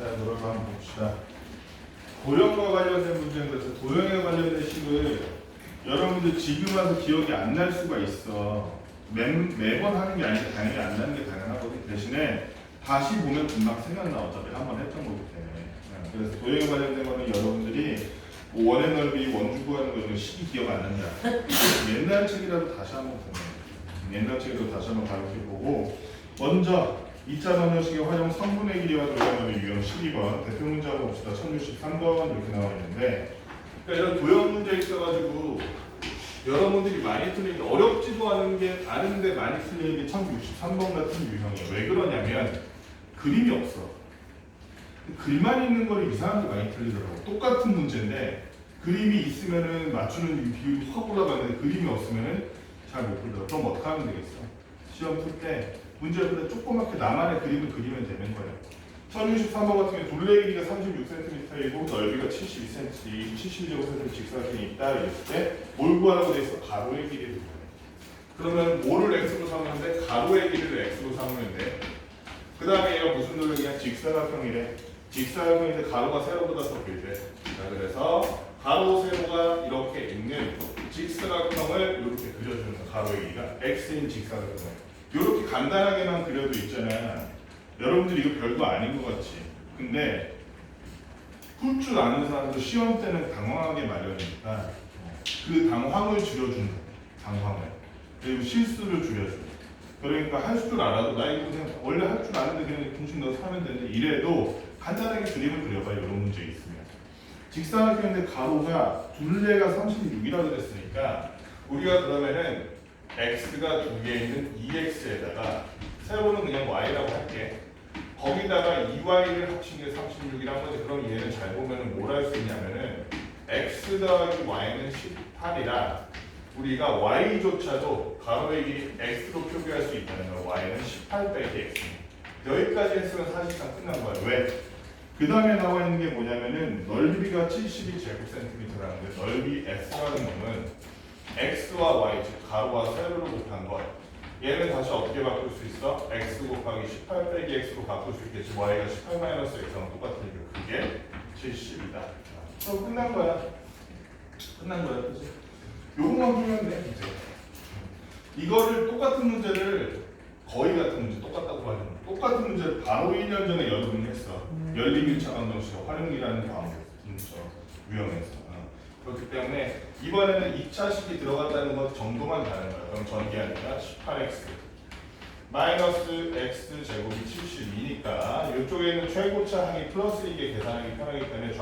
자, 그럼 한번 봅시다. 도형과 관련된 문제인 것은 도형에 관련된 식을 여러분들 지금 와서 기억이 안 날 수가 있어. 매번 하는 게 아니라 당연히 안 나는 게 당연하거든. 대신에 다시 보면 금방 생각나. 어차피 한번 했던 거기 때문에. 그래서 도형에 관련된 거는 여러분들이 뭐 원의 넓이, 원주 구하는 거는 식이 기억 안 난다. 옛날 책이라도 다시 한번 보면. 옛날 책이라도 다시 한번 가르쳐보고 먼저 2차 방정식의 활용 성분의 길이와 도형의 유형 12번 대표 문제 한번 봅시다. 1063번 이렇게 나와 있는데 그러니까 이런 도형 문제 있어가지고 여러분들이 많이 틀리는 어렵지도 않은 게 아는데 많이 틀리는 게 1063번 같은 유형이에요. 왜 그러냐면 그림이 없어. 글만 있는 걸 이상하게 많이 틀리더라고. 똑같은 문제인데 그림이 있으면은 맞추는 비율이 확 올라가는데 그림이 없으면은 잘 못 풀더라고. 그럼 어떻게 하면 되겠어? 시험 풀 때 문제를 풀 때 조그맣게 나만의 그림을 그리면 되는 거예요. 1063번 같은 경우 둘레 길이가 36cm이고 넓이가 72cm, 72제곱cm 직사각형이 있다 이랬을 때 뭘 구하라고 돼 있어? 가로의 길이를 구해. 그러면 뭐를 x로 삼으는데 가로의 길이를 x로 삼으면 돼. 그 다음에 얘가 무슨 도형이야? 직사각형이래. 직사각형인데 가로가 세로보다 더 길대. 자, 그래서 가로 세로가 이렇게 있는 직사각형을 이렇게 그려주는 거야. 가로의 길이가 x인 직사각형을. 이렇게 간단하게만 그려도 있잖아. 여러분들이 이거 별거 아닌 것 같지. 근데 풀 줄 아는 사람도 시험 때는 당황하게 마련이니까 그 당황을 줄여주는 거야. 당황을. 그리고 실수를 줄여줘. 그러니까 할 줄 알아도 나 이거 그냥 원래 할 줄 아는데 그냥 공식 넣어서 하면 되는데 이래도 간단하게 그림을 그려봐. 이런 문제 있으면. 직사각형인데 가로가 둘레가 36이라고 그랬으니까 우리가 그러면은 x가 두 개 있는 2x에다가 세로는 그냥 y라고 할게. 거기다가 2y를 합친 게 36이란 거지. 그럼 얘는 잘 보면은 뭘 할 수 있냐면은 x 더하기 y는 18이라 우리가 y조차도 가로의 길이 x로 표기할 수 있다는 거야. y는 18 빼기 x. 여기까지 했으면 사실상 끝난 거야. 왜? 그 다음에 나와 있는 게 뭐냐면은 넓이가 72제곱cm라는 데 넓이 x라는 놈은 x와 y, 즉 가로와 세로를 곱한 것. 얘는 다시 어떻게 바꿀 수 있어? x 곱하기 18 빼기 x로 바꿀 수 있겠지. y가 18 마이너스 x랑 똑같으니까 그게 70이다. 그럼 끝난 거야. 끝난 거야. 그치? 요것만 풀면 돼, 이제. 이거를 똑같은 문제를 거의 같은 문제, 똑같다고 하는 똑같은 문제를 바로 1년 전에 여러분이 했어. 열림 1차 방정식 활용이라는 문제 유형에서. 그렇기 때문에 이번에는 2차식이 들어갔다는 것 정도만 다른 거야. 그럼 전개 아니라 18x 마이너스 x 제곱이 72니까 이쪽에 있는 최고차 항이 플러스 이게 계산하기 편하기 때문에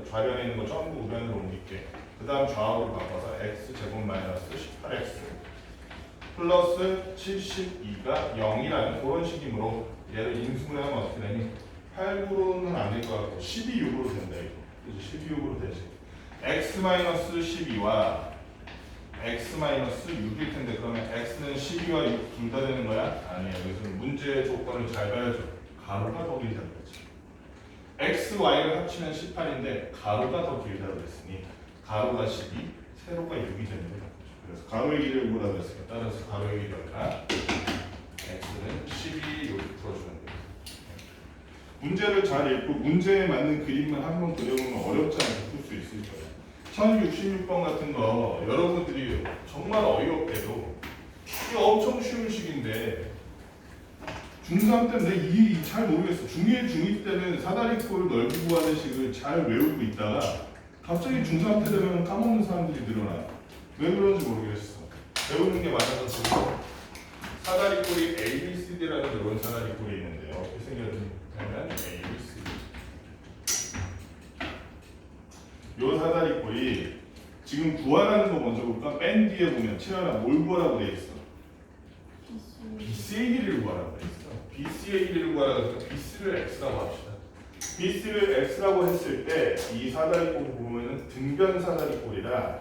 좌변에 있는 거 전부 우변으로 옮길게. 그 다음 좌우로 바꿔서 x 제곱 마이너스 18x 플러스 72가 0이라는 그런 식이므로 얘를 인수분해하면 어떻게 되니? 8구로는 안 될 것 같고 12육으로 된다 이거. 그치? 12육으로 되지. x-12와 x-6일 텐데 그러면 x는 12와 6 둘 다 되는 거야? 아니에요. 여기서 문제 조건을 잘 봐야죠. 가로가 더 길다고 그랬지. x, y를 합치면 18인데 가로가 더 길다고 그랬으니 가로가 12, 세로가 6이 되는 거야. 그래서 가로의 길이를 뭐라고 했을까? 따라서 가로의 길이 얼마? x는 12 이렇게 풀어주면 돼요. 문제를 잘 읽고 문제에 맞는 그림만 한번 그려보면 어렵지 않게 풀 수 있을 거예요. 1066번 같은 거 여러분들이 정말 어이없게도 이게 엄청 쉬운 식인데 중3 때는 이게 잘 모르겠어. 중1, 중2 때는 사다리꼴 넓이 구하는 식을 잘 외우고 있다가 갑자기 중3 때 되면 까먹는 사람들이 늘어나. 왜 그런지 모르겠어. 배우는 게 많아서 지금 사다리꼴이 ABCD라는 그런 사다리꼴이 있는데요. 어떻게 생겼냐면 ABCD. 요 사다리꼴이 지금 구하라는 거 먼저 볼까? 맨 뒤에 보면 채연아 뭘 구하라고 돼 있어? BC의 길이를 구하라고 돼 있어. BC의 길이를 구하라고 해서 BC를 X라고 합시다. BC를 X라고 했을 때 이 사다리꼴 보면은 등변 사다리꼴이라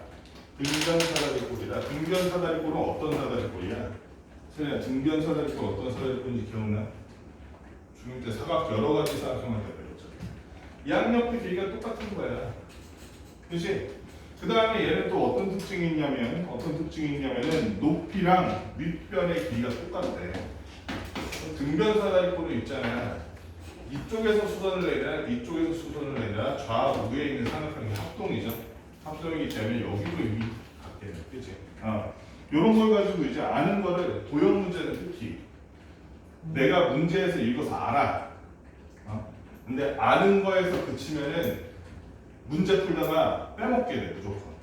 등변 사다리꼴은 어떤 사다리꼴이야? 세연아 등변 사다리꼴 어떤 사다리꼴인지 기억나? 중1 때 사각 여러 가지 사각형을 배웠잖아. 양옆의 길이가 똑같은 거야. 그치? 그 다음에 얘는 또 어떤 특징이 있냐면은 높이랑 윗변의 길이가 똑같대. 등변 사다리꼴은 있잖아. 이쪽에서 수선을 내냐 이쪽에서 수선을 내냐 좌우에 있는 삼각형이 합동이죠. 합동이기 때문에 여기도 이미 같겠네. 그치? 요런 걸 가지고 이제 아는 거를 도형 문제는 특히 내가 문제에서 읽어서 알아. 근데 아는 거에서 그치면은 문제 풀다가 빼먹게 돼 무조건.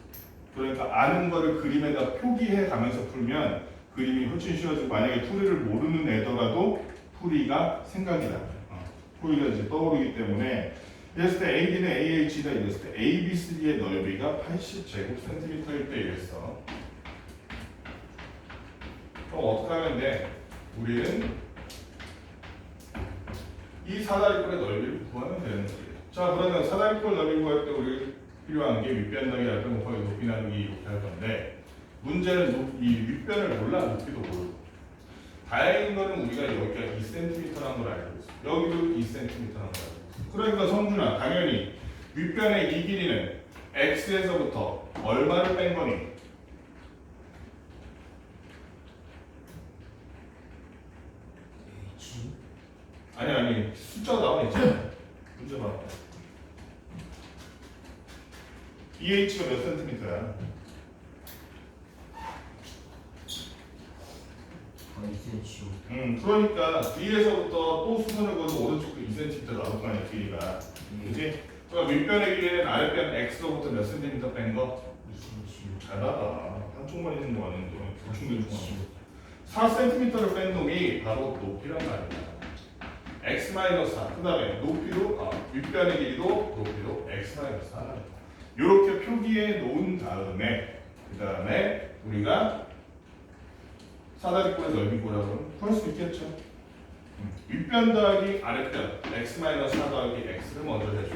그러니까 아는 거를 그림에다 표기해 가면서 풀면 그림이 훨씬 쉬워지고 만약에 풀이를 모르는 애더라도 풀이가 생각이 나. 풀이가 이제 떠오르기 때문에 이랬을 때 AD는 AH다 이랬을 때 ABCD의 넓이가 80제곱센티미터일 때 이랬어. 그럼 어떻게 하면 돼? 우리는 이 사다리꼴의 넓이를 구하면 되는 거예요. 자, 그러면 사다리꼴 넓이 구할 때 우리 필요한 게 윗변 나누기 아랫변 곱하기 높이 나누기 이렇게 할 건데 문제는 이 윗변을 몰라 높이도 모르고 다행인 거는 우리가 여기가 2cm라는 걸 알고 있어. 여기도 2cm라는 걸 알고 있어. 그러니까 성준아 당연히 윗변의 이 길이는 x에서부터 얼마를 뺀 거니? 아니 숫자가 나와 있잖아. 문제 봐. EH가 몇 센티미터야? 2cm. 그러니까 뒤에서부터 또 수선을 그어서 오른쪽도 2cm 나올 거 아니야 길이가. 그지? 그럼 윗변의 길이는 아랫변 x로부터 몇 센티미터 뺀 거? 2cm. 잘 봐봐. 한쪽만 있는 거 아닌데 대충 4cm를 뺀 놈이 바로 높이란 말이야. x-4. 그 다음에 높이도 윗변의 길이도 높이도 x-4. 이렇게 표기해 놓은 다음에 그 다음에 우리가 사다리꼴의 넓이 구하라고 구할 수 있겠죠. 윗변 더하기 아랫변 x-4 더하기 x를 먼저 해줘.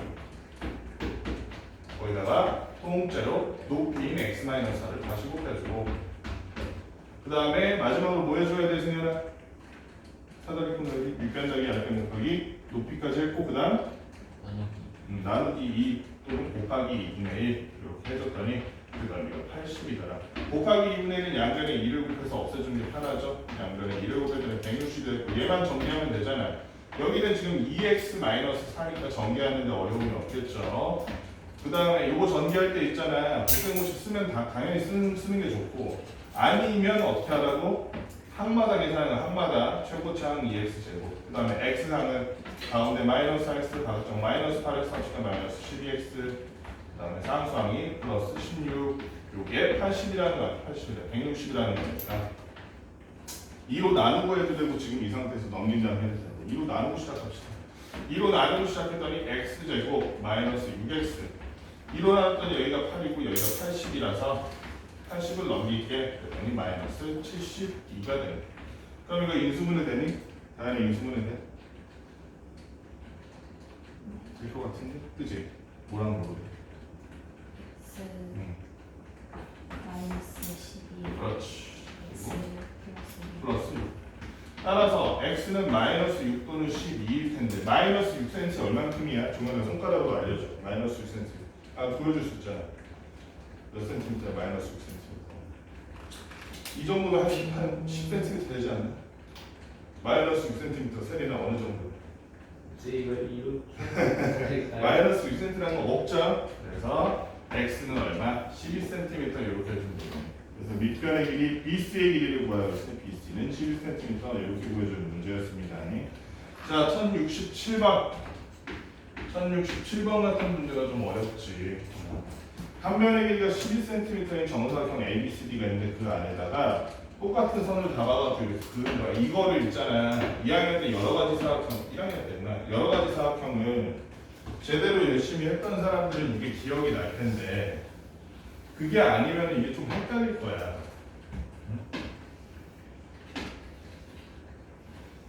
거기다가 통째로 높이인 x-4를 다시 곱해주고 그 다음에 마지막으로 뭐 해줘야 돼 승현아? 사다리꼴 넓이 윗변 더하기 아랫변 곱하기 높이까지 했고 그 다음 나누기 2 또는 곱하기 2분의 1 이렇게 해줬더니 그 넓이가 80이더라. 곱하기 2분의 1은 양변에 2를 곱해서 없애주는 게 편하죠. 양변에 2를 곱해주면 160이 됐고 얘만 정리하면 되잖아요. 여기는 지금 2x-4니까 정리하는데 어려움이 없겠죠. 그 다음에 이거 전개할 때 있잖아. 950 쓰면 당연히 쓰는 게 좋고 아니면 어떻게 하라고? 항마다 계산하는 항마다 최고차항 2x제곱 그 다음에 x항은 가운데 마이너스 4x 가급적 마이너스 8x 30과 마이너스 12x 그 다음에 상수항이 플러스 16 요게 80이라는 거 80이라 160이라는 거니까 2로 나누고 해도 되고 지금 이 상태에서 넘긴다면 해도 되고 2로 나누고 시작합시다. 2로 나누고 시작했더니 x제곱 마이너스 6x 2로 나눴더니 여기가 8이고 여기가 80이라서 80을 넘기게 그랬더니 마이너스 72가 되네. 그럼 이거 인수분해 되니? 당연히 인수분해 돼. 될 것 같은데? 그치? 뭐랑 뭐로 돼? 마이너스 12 그렇지. x 플러스 6. 따라서 x는 마이너스 6 또는 12일 텐데 마이너스 6cm 얼만큼이야? 중간에 손가락으로 알려줘. 마이너스 6cm. 보여줄 수 있잖아. 몇 센티미터 마이너스 6cm. 이 정도면 한 10cm 되지 않나? 마이너스 6cm 세리나 어느 정도? 마이너스 6cm라는 건 없죠? 그래서 x는 얼마? 12cm 이렇게 해주면 돼요. 그래서 밑변의 길이 BC의 길이를 구하라고 했을 때 BC는 12cm 이렇게 구해주는 문제였습니다. 자, 1067번. 1067번 같은 문제가 좀 어렵지. 한 변의 길이가 12cm인 정사각형 ABCD가 있는데 그 안에다가 똑같은 선을 잡아가지고 이렇게 그은 거야. 이거를 있잖아. 2학년 때 여러 가지 사각형, 1학년 때나 여러 가지 사각형을 제대로 열심히 했던 사람들은 이게 기억이 날 텐데 그게 아니면 이게 좀 헷갈릴 거야.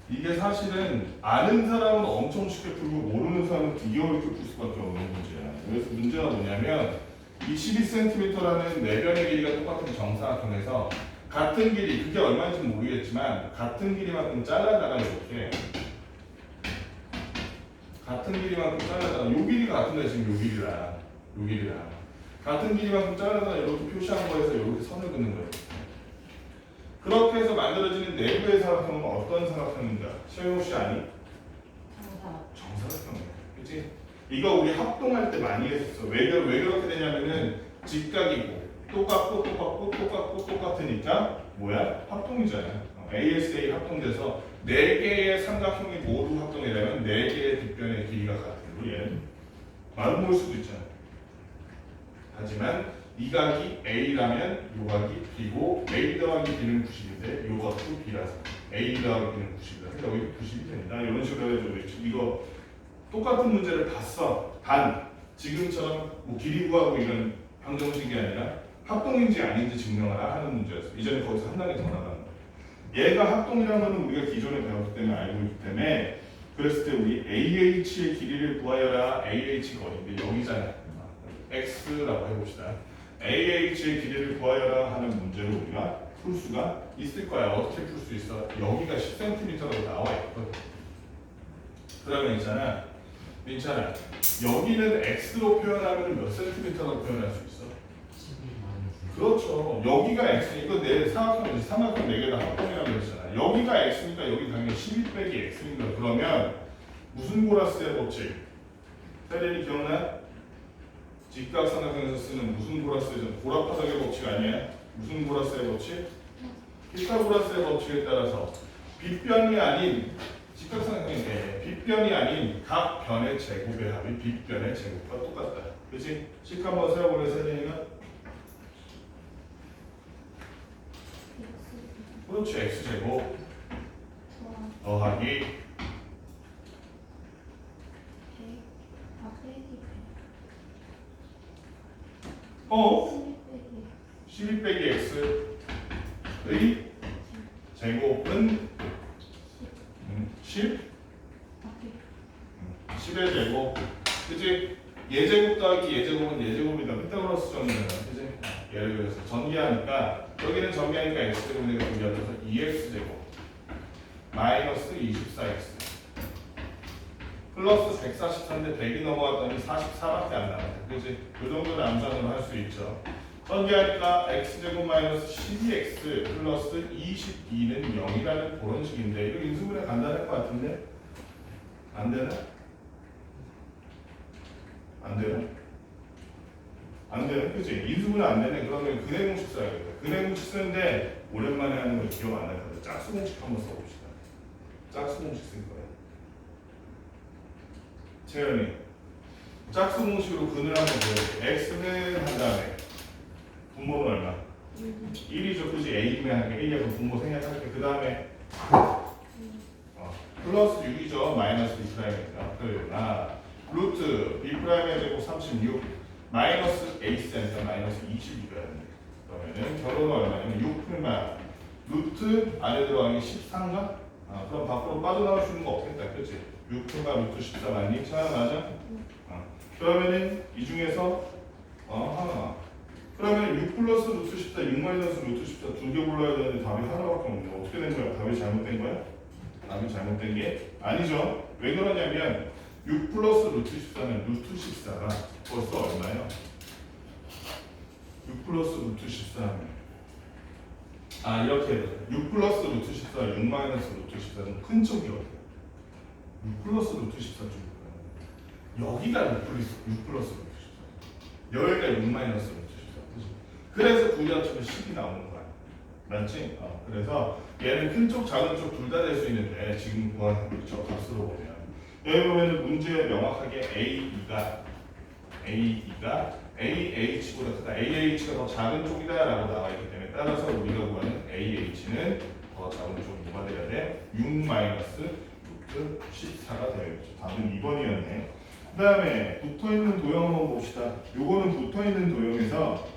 이게 사실은 아는 사람은 엄청 쉽게 풀고 모르는 사람은 되게 어렵게 풀 수밖에 없는 문제야. 그래서 문제가 뭐냐면 이 12cm라는 네 변의 길이가 똑같은 정사각형에서 같은 길이, 그게 얼마인지 모르겠지만 같은 길이만큼 잘라다가 이렇게 같은 길이만큼 잘라다가 요 길이가 같은데 지금 요 길이랑 같은 길이만큼 잘라다가 이렇게 표시한 거에서 이렇게 선을 긋는 거예요. 그렇게 해서 만들어지는 내부의 사각형은 어떤 사각형인가? 최영호 씨 아니? 정사 이거 우리 합동할 때 많이 했었어. 왜 그렇게 되냐면은 직각이고 똑같고 똑같으니까 뭐야? 합동이잖아. ASA 합동돼서 4개의 삼각형이 모두 합동이라면 4개의 빗변의 길이가 같은 거 얘는 마음 모일 수도 있잖아. 하지만 이 각이 A라면 이 각이 B고 A 더하기 B는 90인데 이것도 B라서 A 더하기 B는 90이다. 그러니까 여기 90이 된다. 이런 식으로 해가지고 이거 똑같은 문제를 봤어. 단 지금처럼 뭐 길이 구하고 이런 방정식이 아니라 합동인지 아닌지 증명하라 하는 문제였어. 이제는 거기서 한 단계 더 나가는 거야. 얘가 합동이라는 거는 우리가 기존에 배웠기 때문에 알고 있기 때문에 그랬을 때 우리 AH의 길이를 구하여라. AH가 어딘데 여기잖아. X라고 해봅시다. AH의 길이를 구하여라 하는 문제로 우리가 풀 수가 있을 거야. 어떻게 풀 수 있어? 여기가 10cm라고 나와 있거든. 그러면 있잖아. 괜찮아. 여기는 X로 표현하면 몇 cm라고 표현할 수 있어? 12 마이너스. 그렇죠. 여기가 X. 이거 내 삼각형 4개 다 합동이라고 했잖아. 여기가 X니까 여기 당연히 12 빼기 X니까 그러면 무슨 보라스의 법칙? 세련이 기억나? 직각삼각형에서 쓰는 무슨 보라스의 보라파석의 법칙 아니야? 무슨 보라스의 법칙? 피타고라스의 법칙에 따라서 빗변이 아닌 직각삼각형인데 빗변이 아닌 각 변의 제곱의 합이 빗변의 제곱과 똑같다. 그렇지? 식 한번 세워보면 세련이가 그렇지. X제곱 더하기 어? 12 빼기 X의 제곱은 10? 10의 제곱 그치? 예제곱 더하기 예제곱은 예제곱이다. 피타고라스 정리잖아. 그치? 예를 들어서 전개하니까 여기는 전개하니까 X제곱이니까 여기 앞에서 2X제곱 마이너스 24X 플러스 144인데 100이 넘어갔더니 44밖에 안 남았다. 그치? 그 정도는 암산으로 할 수 있죠. 전개하니까 X제곱 마이너스 12X 플러스 22는 0이라는 그런 식인데 이거 인수분해 간단할 것 같은데? 안 되나? 안 되나? 안 되나? 그치? 인수분해 안 되네. 그러면 근해공식 써야겠다. 근해공식 쓰는데 오랜만에 하는 거 기억 안 날 거야. 짝수공식 한번 써봅시다. 짝수공식 쓸 거야. 채연이 짝수공식으로 근을 한번 보여줄게. X는 한 다음에 분모는 얼마? 1이죠. 그치? A면 하니까 A에서 분모 생략할게. 그 다음에 플러스 6이죠. 마이너스 B'이니까 그러나 루트 B'의 제곱 36 마이너스 A센터 마이너스 22가 되는데 그러면은 결론은 얼마냐면 6풀만 루트 안에 들어가는 게 13가? 그럼 밖으로 빠져나올 수 있는 거 없겠다. 그치? 6풀만 루트 14 맞니? 차야 맞아? 그러면은 이 중에서 그러면 6 플러스 루트 14, 6 마이너스 루트 14 두 개 골라야 되는데 답이 하나밖에 없네. 어떻게 된 거야? 답이 잘못된 거야? 답이 잘못된 게 아니죠. 왜 그러냐면 6 플러스 루트 14는 루트 14가 벌써 얼마예요? 6 플러스 루트 14는 이렇게 해야 돼. 6 플러스 루트 14, 6 마이너스 루트 14는 큰 쪽이 어디야? 6 플러스 루트 14 쪽이야. 여기가 6 플러스 루트 14. 여기가 6 마이너스 루트 14. 그치? 그래서 구리합치면 10이 나오는 거야. 맞지? 그래서 얘는 큰 쪽, 작은 쪽 둘 다 될 수 있는데 지금 구한 저 값으로 보면 여기 보면은 문제에 명확하게 AE가 AH보다 크다. AH가 더 작은 쪽이다라고 나와 있기 때문에 따라서 우리가 구하는 AH는 더 작은 쪽이 뭐가 돼야 돼? 6 마이너스 루트 14가 되어야죠. 답은 2번이었네. 그 다음에 붙어있는 도형 한번 봅시다. 요거는 붙어있는 도형에서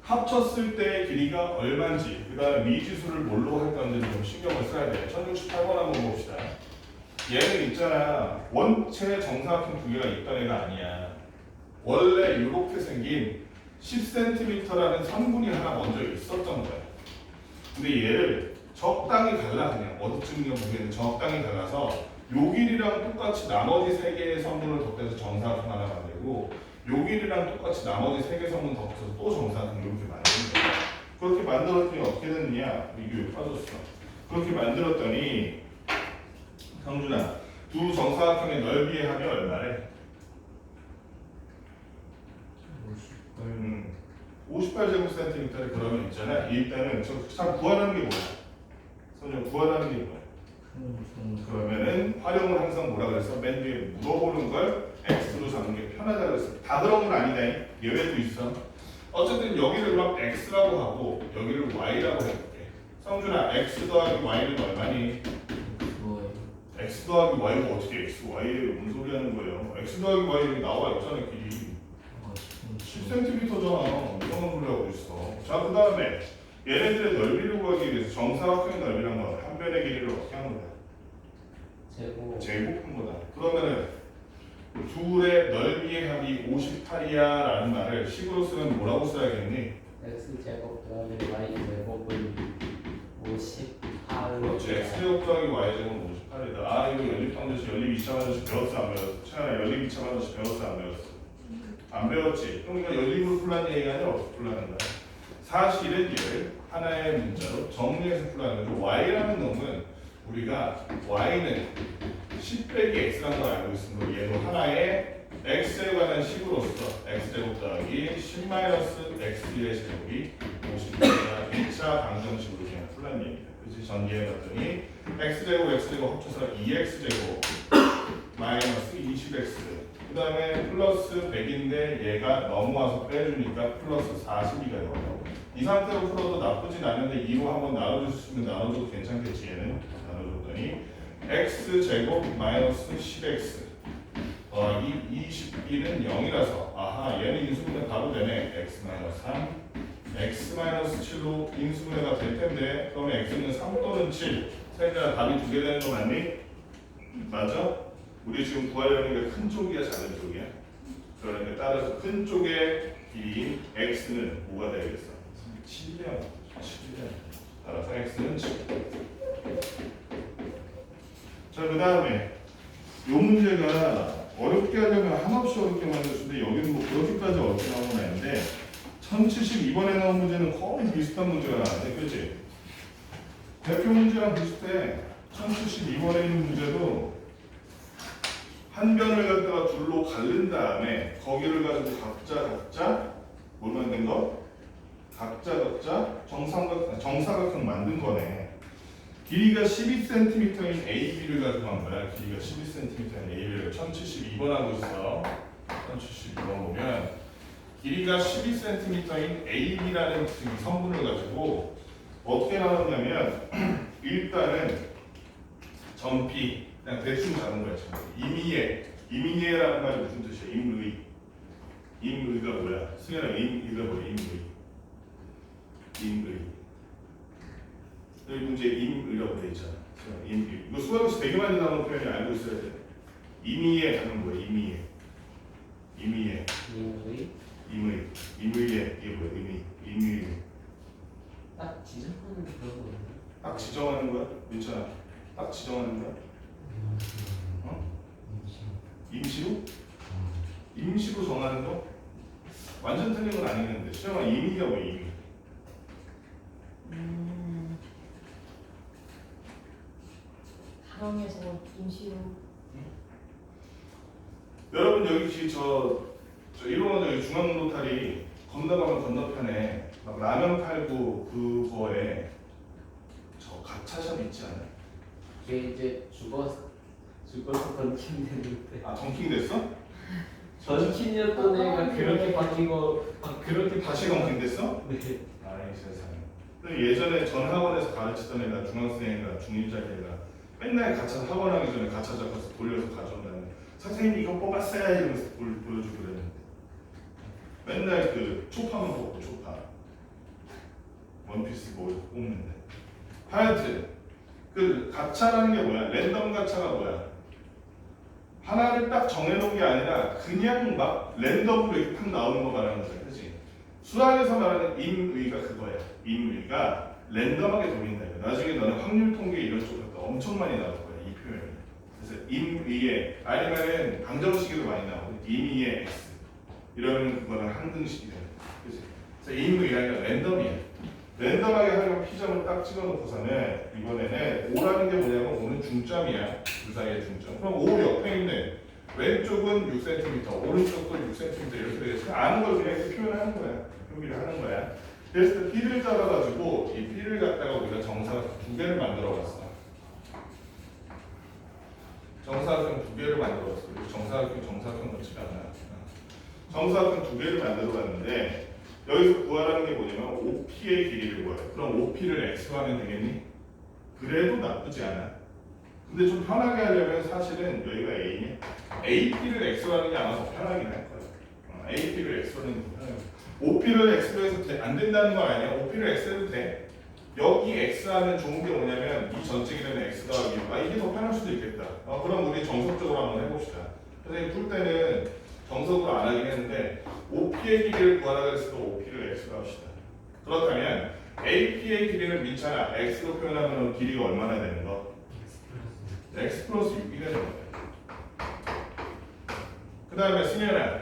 합쳤을 때 길이가 얼마인지 그 다음에 미지수를 뭘로 할 건지를 좀 신경을 써야 돼. 1068번 한번 봅시다. 얘는 있잖아. 원체 정사각형 두 개가 있던 애가 아니야. 원래 이렇게 생긴 10cm라는 선분이 하나 먼저 있었던 거야. 근데 얘를 적당히 갈라 그냥 어디쯤인가 보기에는 적당히 갈라서 요 길이랑 똑같이 나머지 세 개의 선분을 덧대서 정사각형 하나 만들고 요 길이랑 똑같이 나머지 세 개 선분 덧대서 또 정사각형 이렇게 만드는 거야. 그렇게 만들었더니 어떻게 됐느냐? 이게 왜 빠졌어? 그렇게 만들었더니 성준아 두 정사각형의 넓이의 합이 얼마래? 58제곱센티미터를 그러면 있잖아. 일단은 참 구하라는 게 뭐야? 선생님 구하라는 게 뭐야? 그러면은 활용을 항상 뭐라 그랬어? 맨 뒤에 물어보는 걸 x로 잡는 게 편하다 그랬어. 다 그런 건 아니다. 예외도 있어. 어쨌든 여기를 그럼 x라고 하고 여기를 y라고 해볼게. 성준아, x 더하기 y는 얼마니? x 더하기 y가 어떻게 x, y예요? 뭔 소리 하는 거예요? x 더하기 y 여기 나와 있잖아, 길이. 10cm잖아. 이상한 소리 하고 있어. 자, 그 다음에 얘네들의 넓이를 구하기 위해서 정사각형의 넓이란 건 한 변의 길이를 어떻게 하는 거야? 제곱한 거다. 그러면은 둘의 넓이의 합이 58이야 라는 말을 식으로 쓰면 뭐라고 써야겠니? x제곱 더하기 y제곱은 58. 그렇지. x제곱 더하기 y제곱은 58이다. 아, 이거 연립방정식 연립 2차 방정식 배웠어 안 배웠어? 채연아, 연립 2차 방정식 배웠어 안 배웠어? 안 배웠지? 그러니까 연립으로 풀라는 얘기가 아니라 어떻게 풀라는 거야? 사실은 얘를 하나의 문자로 정리해서 풀라는 거죠. y라는 놈은 우리가 y는 10 빼기 x라는 걸 알고 있으므로 얘도 하나의 x에 관한 식으로서 x제곱 더하기 10 x의 제곱이 50이다. 1차 방정식으로 그냥 풀라는 얘기다. 그렇지? 전개해봤더니 x제곱 합쳐서 2x제곱 마이너스 20x 그 다음에 플러스 100인데 얘가 넘어와서 빼주니까 플러스 40이가 나와요. 이 상태로 풀어도 나쁘진 않은데 2로 한번 나눠주시면 나눠줘도 괜찮겠지. 얘는 나눠줬더니 x제곱 마이너스 10x 이 22는 0이라서 아하 얘는 인수분해 바로 되네. x 마이너스 3 x 마이너스 7로 인수분해가 될 텐데 그러면 x는 3 또는 7 세개가 답이 2개 되는 거 맞니? 맞아? 우리 지금 구하려는 게 큰 쪽이야 작은 쪽이야? 그러니까 따라서 큰 쪽의 길이인 x는 뭐가 되겠어? 7이야. 7이야. 따라서 x는 7. 자, 그 다음에 이 문제가 어렵게 하려면 한없이 어렵게 만들었는데 여기는 뭐 그렇게까지 어렵게 나온 건 아닌데 1072번에 나온 문제는 거의 비슷한 문제가 나왔네. 그치? 대표 문제랑 비슷해. 1072번에 있는 문제도 한 변을 갖다가 둘로 가른 다음에 거기를 가지고 각자 뭘 만든 거? 각자 정사각형 만든 거네. 길이가 12cm인 AB를 가지고 한 거야. 길이가 12cm인 AB를 1072번 하고 있어. 1072번 보면 길이가 12cm인 AB라는 성분을 가지고 어떻게 나왔냐면 일단은 전피 그냥 대충 잡은 거야. 임의라는 말이 무슨 뜻이야? 임의가 뭐야? 승현아, 임의가 뭐야? 임의. 여기 문제에 임의라고 돼 있잖아. 임의. 이거 수학에서 되게 많이 나오는 표현이 알고 있어야 돼. 임의의 하는 거야. 임의의. 임의의 이게 뭐야? 임의. 딱 지정하는 그런 거예요. 딱 지정하는 거야? 민찬아. 딱 지정하는 거야? 어? 임시로? 임시로 정하는 거? 완전 틀린 건 아니는데 시험아 임의가 뭐야? 임의. 사용해서 임시로. 여러분 여기 저 이런 여기 중앙 로타리 건너가면 건너편에 막 라면 팔고 그거에 저 가차샵 있지 않아요? 그게 이제 죽어서 던킹됐는데. 아 던킹 됐어? 던킹이었던 애가 그렇게 바뀐 거 그렇게 다시 던킹 됐어? 네. 아이 세상에. 근데 예전에 전 학원에서 가르치던 애가 중학생이가 중1짜리 애가 맨날 가차 학원 하기 전에 가차 잡아서 돌려서 가져온다는 선생님 이거 뽑았어요 이러면서 보여주고 그랬는데 맨날 그 초파만 뽑고 초파 원피스 뭐 뽑는데 하여튼 그 가차라는 게 뭐야? 랜덤 가차가 뭐야? 하나를 딱 정해놓은 게 아니라 그냥 막 랜덤으로 이렇게 탁 나오는 거 말하는 거야, 그렇지? 수학에서 말하는 임의가 그거야. 임의가 랜덤하게 돌린다. 나중에 너는 확률 통계 이런 쪽으로 엄청 많이 나올 거야, 이 표현이. 그래서 임의의 아니면은 방정식으로 많이 나오고 임의의 x 이러면 그거는 항등식이 되는 거야, 그렇지? 그래서 임의가 아니라 랜덤이야. 랜덤하게 하려면 P점을 딱 찍어놓고서는 이번에는 O라는 게 뭐냐면 O는 중점이야. 그 사이의 중점. 그럼 O 옆에 있는 왼쪽은 6cm, 오른쪽은 6cm 이렇게 되겠지. 아는 걸 그냥 이렇게 표현하는 거야. 표기를 하는 거야. 그래서 P를 따라가지고 이 P를 갖다가 우리가 정사각형 두 개를 만들어봤어. 정사각형 두 개를 만들어봤어. 정사각형 같지가 않아. 정사각형 두 개를 만들어봤는데 여기서 구하라는 게 뭐냐면 OP의 길이를 구해. 그럼 OP를 X로 하면 되겠니? 그래도 나쁘지 않아. 근데 좀 편하게 하려면 사실은 여기가 A냐? AP를 X로 하는 게 아마 더 편하긴 할 거야. AP를 X로 하는 게 더 편하긴 해. OP를 X로 해서 안 된다는 건 아니야. OP를 X 해도 돼. 여기 X 하면 좋은 게 뭐냐면 이 전체 길이는 X 더하기 이게 더 편할 수도 있겠다. 그럼 우리 정석적으로 한번 해봅시다. 선생님 풀 때는 정석으로 안 하긴 했는데 OP의 길이를 구하라 그랬을 때 OP를 X로 합시다. 그렇다면 AP의 길이는 민찬아 X로 표현하면 길이가 얼마나 되는 거? X 플러스 6이 되는 거야. 그 다음에 승현아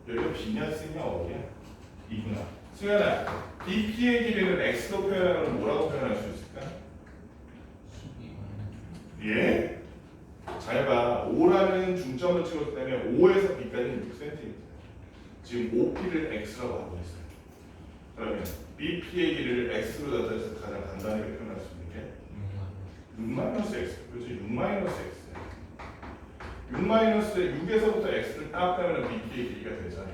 여기가 B냐 C냐 어디야? 이구나. 승현아 BP의 길이는 X로 표현하면 뭐라고 표현할 수 있을까? 예? 잘 봐. 5라는 중점을 찍었기 때문에 5에서 B까지는 6cm. 지금 OP를 X라고 하고 있어요. 그러면 BP의 길이를 X로 나타내서 가장 간단하게 표현할 수 있는 게 6-X. 그렇지? 6-X. 6-6에서부터 X를 딱 빼면 BP의 길이가 되잖아.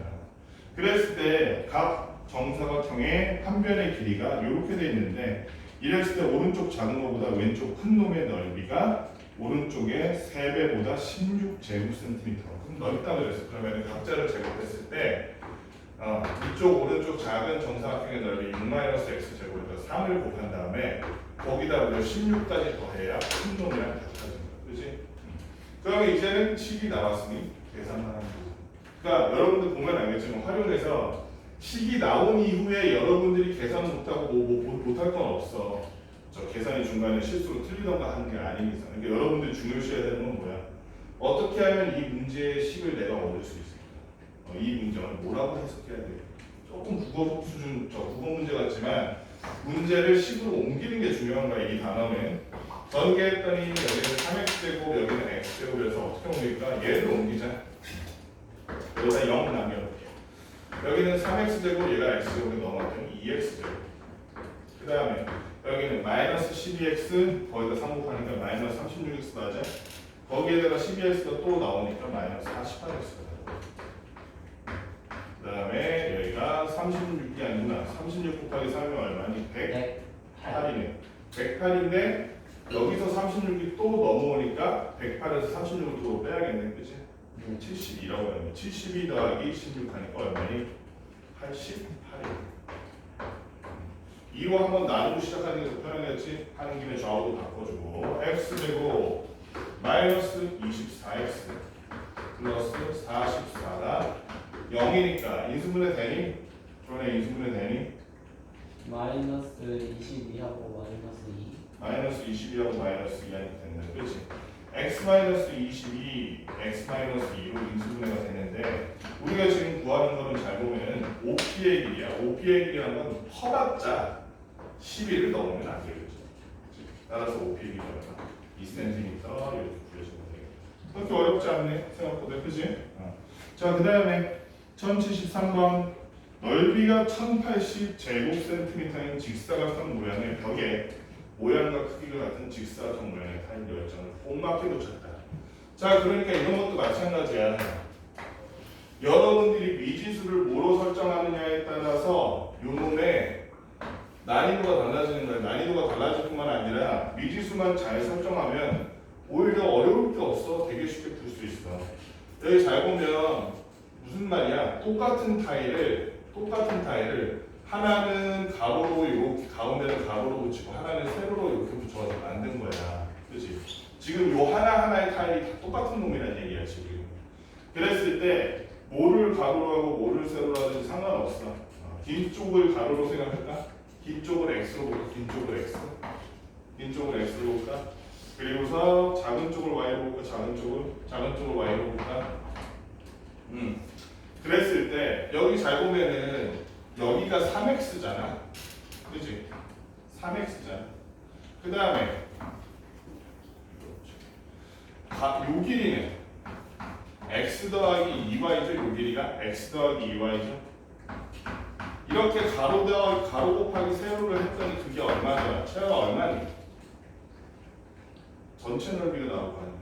그랬을 때 각 정사각형의 한 변의 길이가 이렇게 돼 있는데 이랬을 때 오른쪽 작은 것보다 왼쪽 큰 놈의 넓이가 오른쪽의 3배보다 16제곱센티미터 넓다고 그랬어. 그러면 각자를 제곱했을 때 이쪽 오른쪽 작은 정사각형의 넓이 6-x 제곱에다 3을 곱한 다음에 거기다 우리가 16까지 더해야 큰 놈이랑 같아지는 거야. 그렇지? 그러면 이제는 식이 나왔으니 계산만 하면 돼. 그러니까 여러분들 보면 알겠지만 활용해서 식이 나온 이후에 여러분들이 계산 못하고 못할 건 없어. 저 계산이 중간에 실수로 틀리던가 하는 게 아닌 이상. 그러니까 여러분들이 중요시해야 되는 건 뭐야? 어떻게 하면 이 문제의 식을 내가 얻을 수 있을까? 이 문제는 뭐라고 해석해야 돼? 조금 국어 수준, 국어 문제 같지만 문제를 식으로 옮기는 게 중요한 거야. 이 단어는 전개했더니 여기는 3x제곱, 여기는 x제곱이라서 어떻게 옮길까? 얘를 옮기자. 여기다 0 남겨놓게. 여기는 3x제곱, 얘가 x제곱이 넘어가면 2x제곱. 그 다음에 여기는 마이너스 12x, 거기다 3 곱하니까 마이너스 36x 나오죠? 거기에다가 12x가 또 나오니까 마이너스 48x가 그 다음에 여기가 36이 아니구나. 36 곱하기 3이면 얼마니? 108이네. 108인데 여기서 36이 또 넘어오니까 108에서 36을 또 빼야겠네. 그치? 72라고 하면 72 더하기 16 하니까 얼마니? 88이네. 2로 한번 나누고 시작하는 게 더 편하겠지? 하는 김에 좌우도 바꿔주고 x제곱 마이너스 24x 플러스 44가 0이니까 인수분해 되니? 조원에 인수분해 되니? 마이너스 22하고 마이너스 2. 마이너스 22하고 마이너스 2 하니까 된다. 그렇지? x 마이너스 22, x 마이너스 2로 인수분해가 되는데 우리가 지금 구하는 거는 잘 보면 OP의 길이야. OP의 길이라는 건 커봤자 12를 넘으면 안 되겠죠. 따라서 OP의 길이가 2cm 이렇게 구해주면 되겠다. 그렇게 어렵지 않네. 생각보다. 그지? 자, 그 다음에 1073번 넓이가 1080제곱센티미터인 직사각형 모양의 벽에 모양과 크기가 같은 직사각형 모양의 타일 열정을 곱맞게 놓쳤다. 자, 그러니까 이런 것도 마찬가지야. 여러분들이 미지수를 뭐로 설정하느냐에 따라서 요놈의 난이도가 달라지는 거예요. 난이도가 달라질 뿐만 아니라 미지수만 잘 설정하면 오히려 어려울 게 없어. 되게 쉽게 풀 수 있어. 여기 잘 보면 무슨 말이야? 똑같은 타일을 하나는 가로로 이렇게 가운데는 가로로 붙이고 하나는 세로로 이렇게 붙여서 만든 거야. 그렇지? 지금 요 하나하나의 타일이 다 똑같은 놈이라는 얘기야 지금. 그랬을 때 뭐를 가로로 하고 뭐를 세로로 하든지 상관없어. 긴 쪽을 가로로 생각할까? 긴 쪽을 x로 볼까? 긴 쪽을 x로 볼까? 그리고서 작은 쪽을 y로 볼까? 작은 쪽을 y로 볼까? 그랬을 때 여기 잘 보면은 여기가 3x잖아. 그치? 3x잖아. 그 다음에 요 길이는 x 더하기 2y죠. 요 길이가 x 더하기 2y죠. 이렇게 가로 곱하기 세로를 했더니 그게 얼마냐? 최하가 얼마니? 전체 넓이가 나올 거 아니야.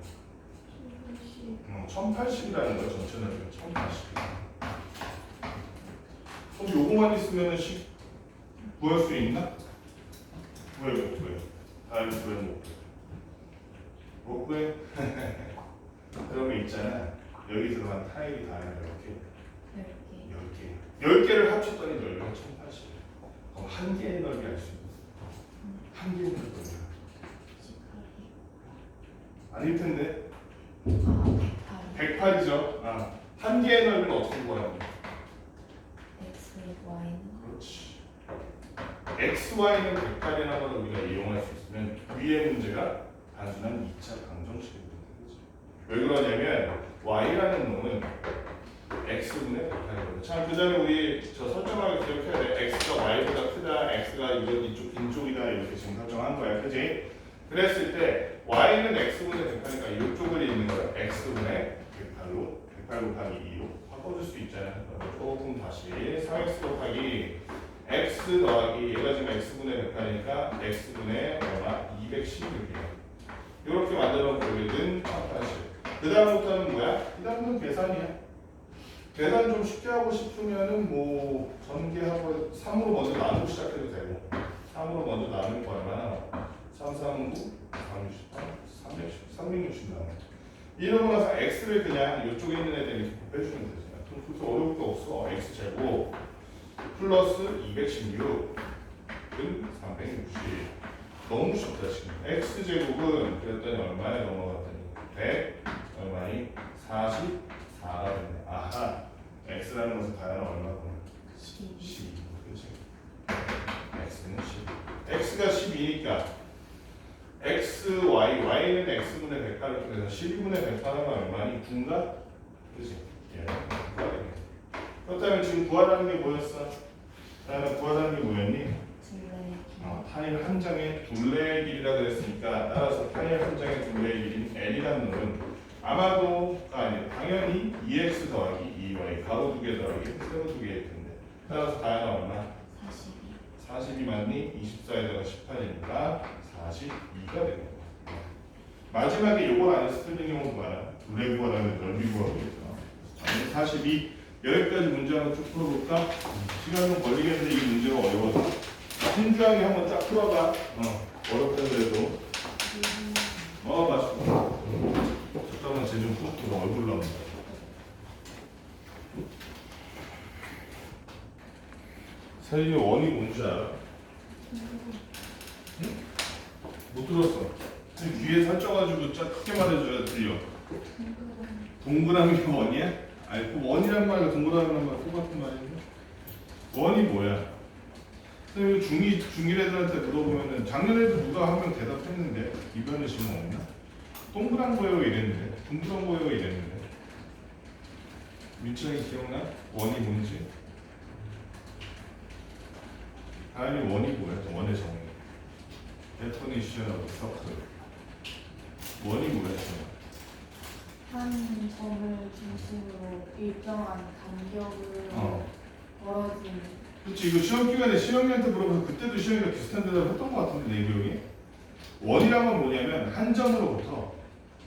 1080이라는 거야. 전체 넓이가 1080. 그럼 요거만 있으면 구할 수 있나? 왜 못 구해? 다른 구해 못 구해? 못 구해? 그러면 있잖아. 여기 들어간 타일이 다 이렇게 10개를 합쳤더니 넓이가 1080. 그럼 한 개의 넓이 알 수 있는. 한 개의 넓이. 아닐 텐데. 108이죠. 한 개의 넓이는 어떻게 구하는 거야? 그렇지. x, y는 108이라는 걸 우리가 이용할 수 있으면 위의 문제가 단순한 2차 방정식이 되는 거지. 왜 그러냐면 y라는 놈은 x분의 108이거든. 참, 그 전에 우리 저 설정하고 기억해야 돼. x가 y보다 크다, x가 이쪽 빈쪽이다 이렇게 지금 설정한 거야. 그지? 그랬을 때 y는 x분의 108이니까 이쪽을 있는 거야. x분의 108로 108 곱하기 2로 바꿔줄 수 있잖아. 조금 다시 3x 곱하기 x 더하기 얘가 지금 x분의 108이니까 x분의 얼마? 216이야. 이렇게 만들어 보이는 1080. 그 다음부터는 뭐야? 그 다음부터는 계산이야. 계산 좀 쉽게 하고 싶으면은 뭐 전개하고 3으로 먼저 나누고 시작해도 되고 3으로 먼저 나누는 거 얼마나? 3, 3, 9, 360, 360 나와. 이러고 나서 x를 그냥 이쪽에 있는 애들 이렇게 곱해주면 되잖아. 그럼 그렇게 어려울 거 없어. x제곱 플러스 216은 360. 너무 쉽다 지금. x제곱은 그랬더니 얼마에 넘어갔더니 100 얼마니? 44가 됐네. 아하, x라는 것은 과연 얼마고? 12. 그렇지? x는 12. x가 12니까 x, y, y는 x분의 108을 통해서 12분의 108하면 얼마니? 9인가? 그렇지? 예, 구하겠네. 그렇다면 지금 구하라는 게 뭐였어? 나는 구하라는 게 뭐였니? 타일 한 장의 둘레의 길이라 그랬으니까 따라서 타일 한 장의 둘레의 길이는 L이라는 놈은 아마도가 아니라 당연히 2x 더하기 2y 가로 2개 더하기 세로 2개일 텐데 따라서 다양한 얼마? 42 맞니? 24에다가 18이니까 42가 되는 거야. 마지막에 요걸 안에서 틀린 경우도 많아. 둘레 구하라는 넓이 구하겠죠. 42 여기까지 문제 한번 쭉 풀어볼까? 시간 좀 걸리겠는데 이 문제가 어려워서 신중하게 한번 쫙 풀어봐. 어렵다 그래도. 맛있고. 잠깐만 쟤 좀 풀어. 얼굴 나온다. 세진이 원이 뭔지 알아? 응? 못 들었어. 귀에 살쪄가지고 쫙 크게 말해줘야 들려. 동그라미 원이야? 아니 그 원이란 말과 동그라미란 말 똑같은 말인데? 원이 뭐야? 선생님 중1 애들한테 물어보면은 작년에도 누가 한 명 대답했는데 이번에 질문 없나? 동그란 거예요 이랬는데 둥그런 거예요 이랬는데 민철이 기억나? 원이 뭔지? 다현이 원이 뭐야? 원의 정의 데포니션하고 서클 원이 뭐야? 한 점을 중심으로 일정한 간격으로 벌어진. 그렇지. 이거 시험 기간에 시험이한테 물어봐서 그때도 시험이가 비슷한 대답을 했던 것 같은데 내 기억에. 원이란 건 뭐냐면 한 점으로부터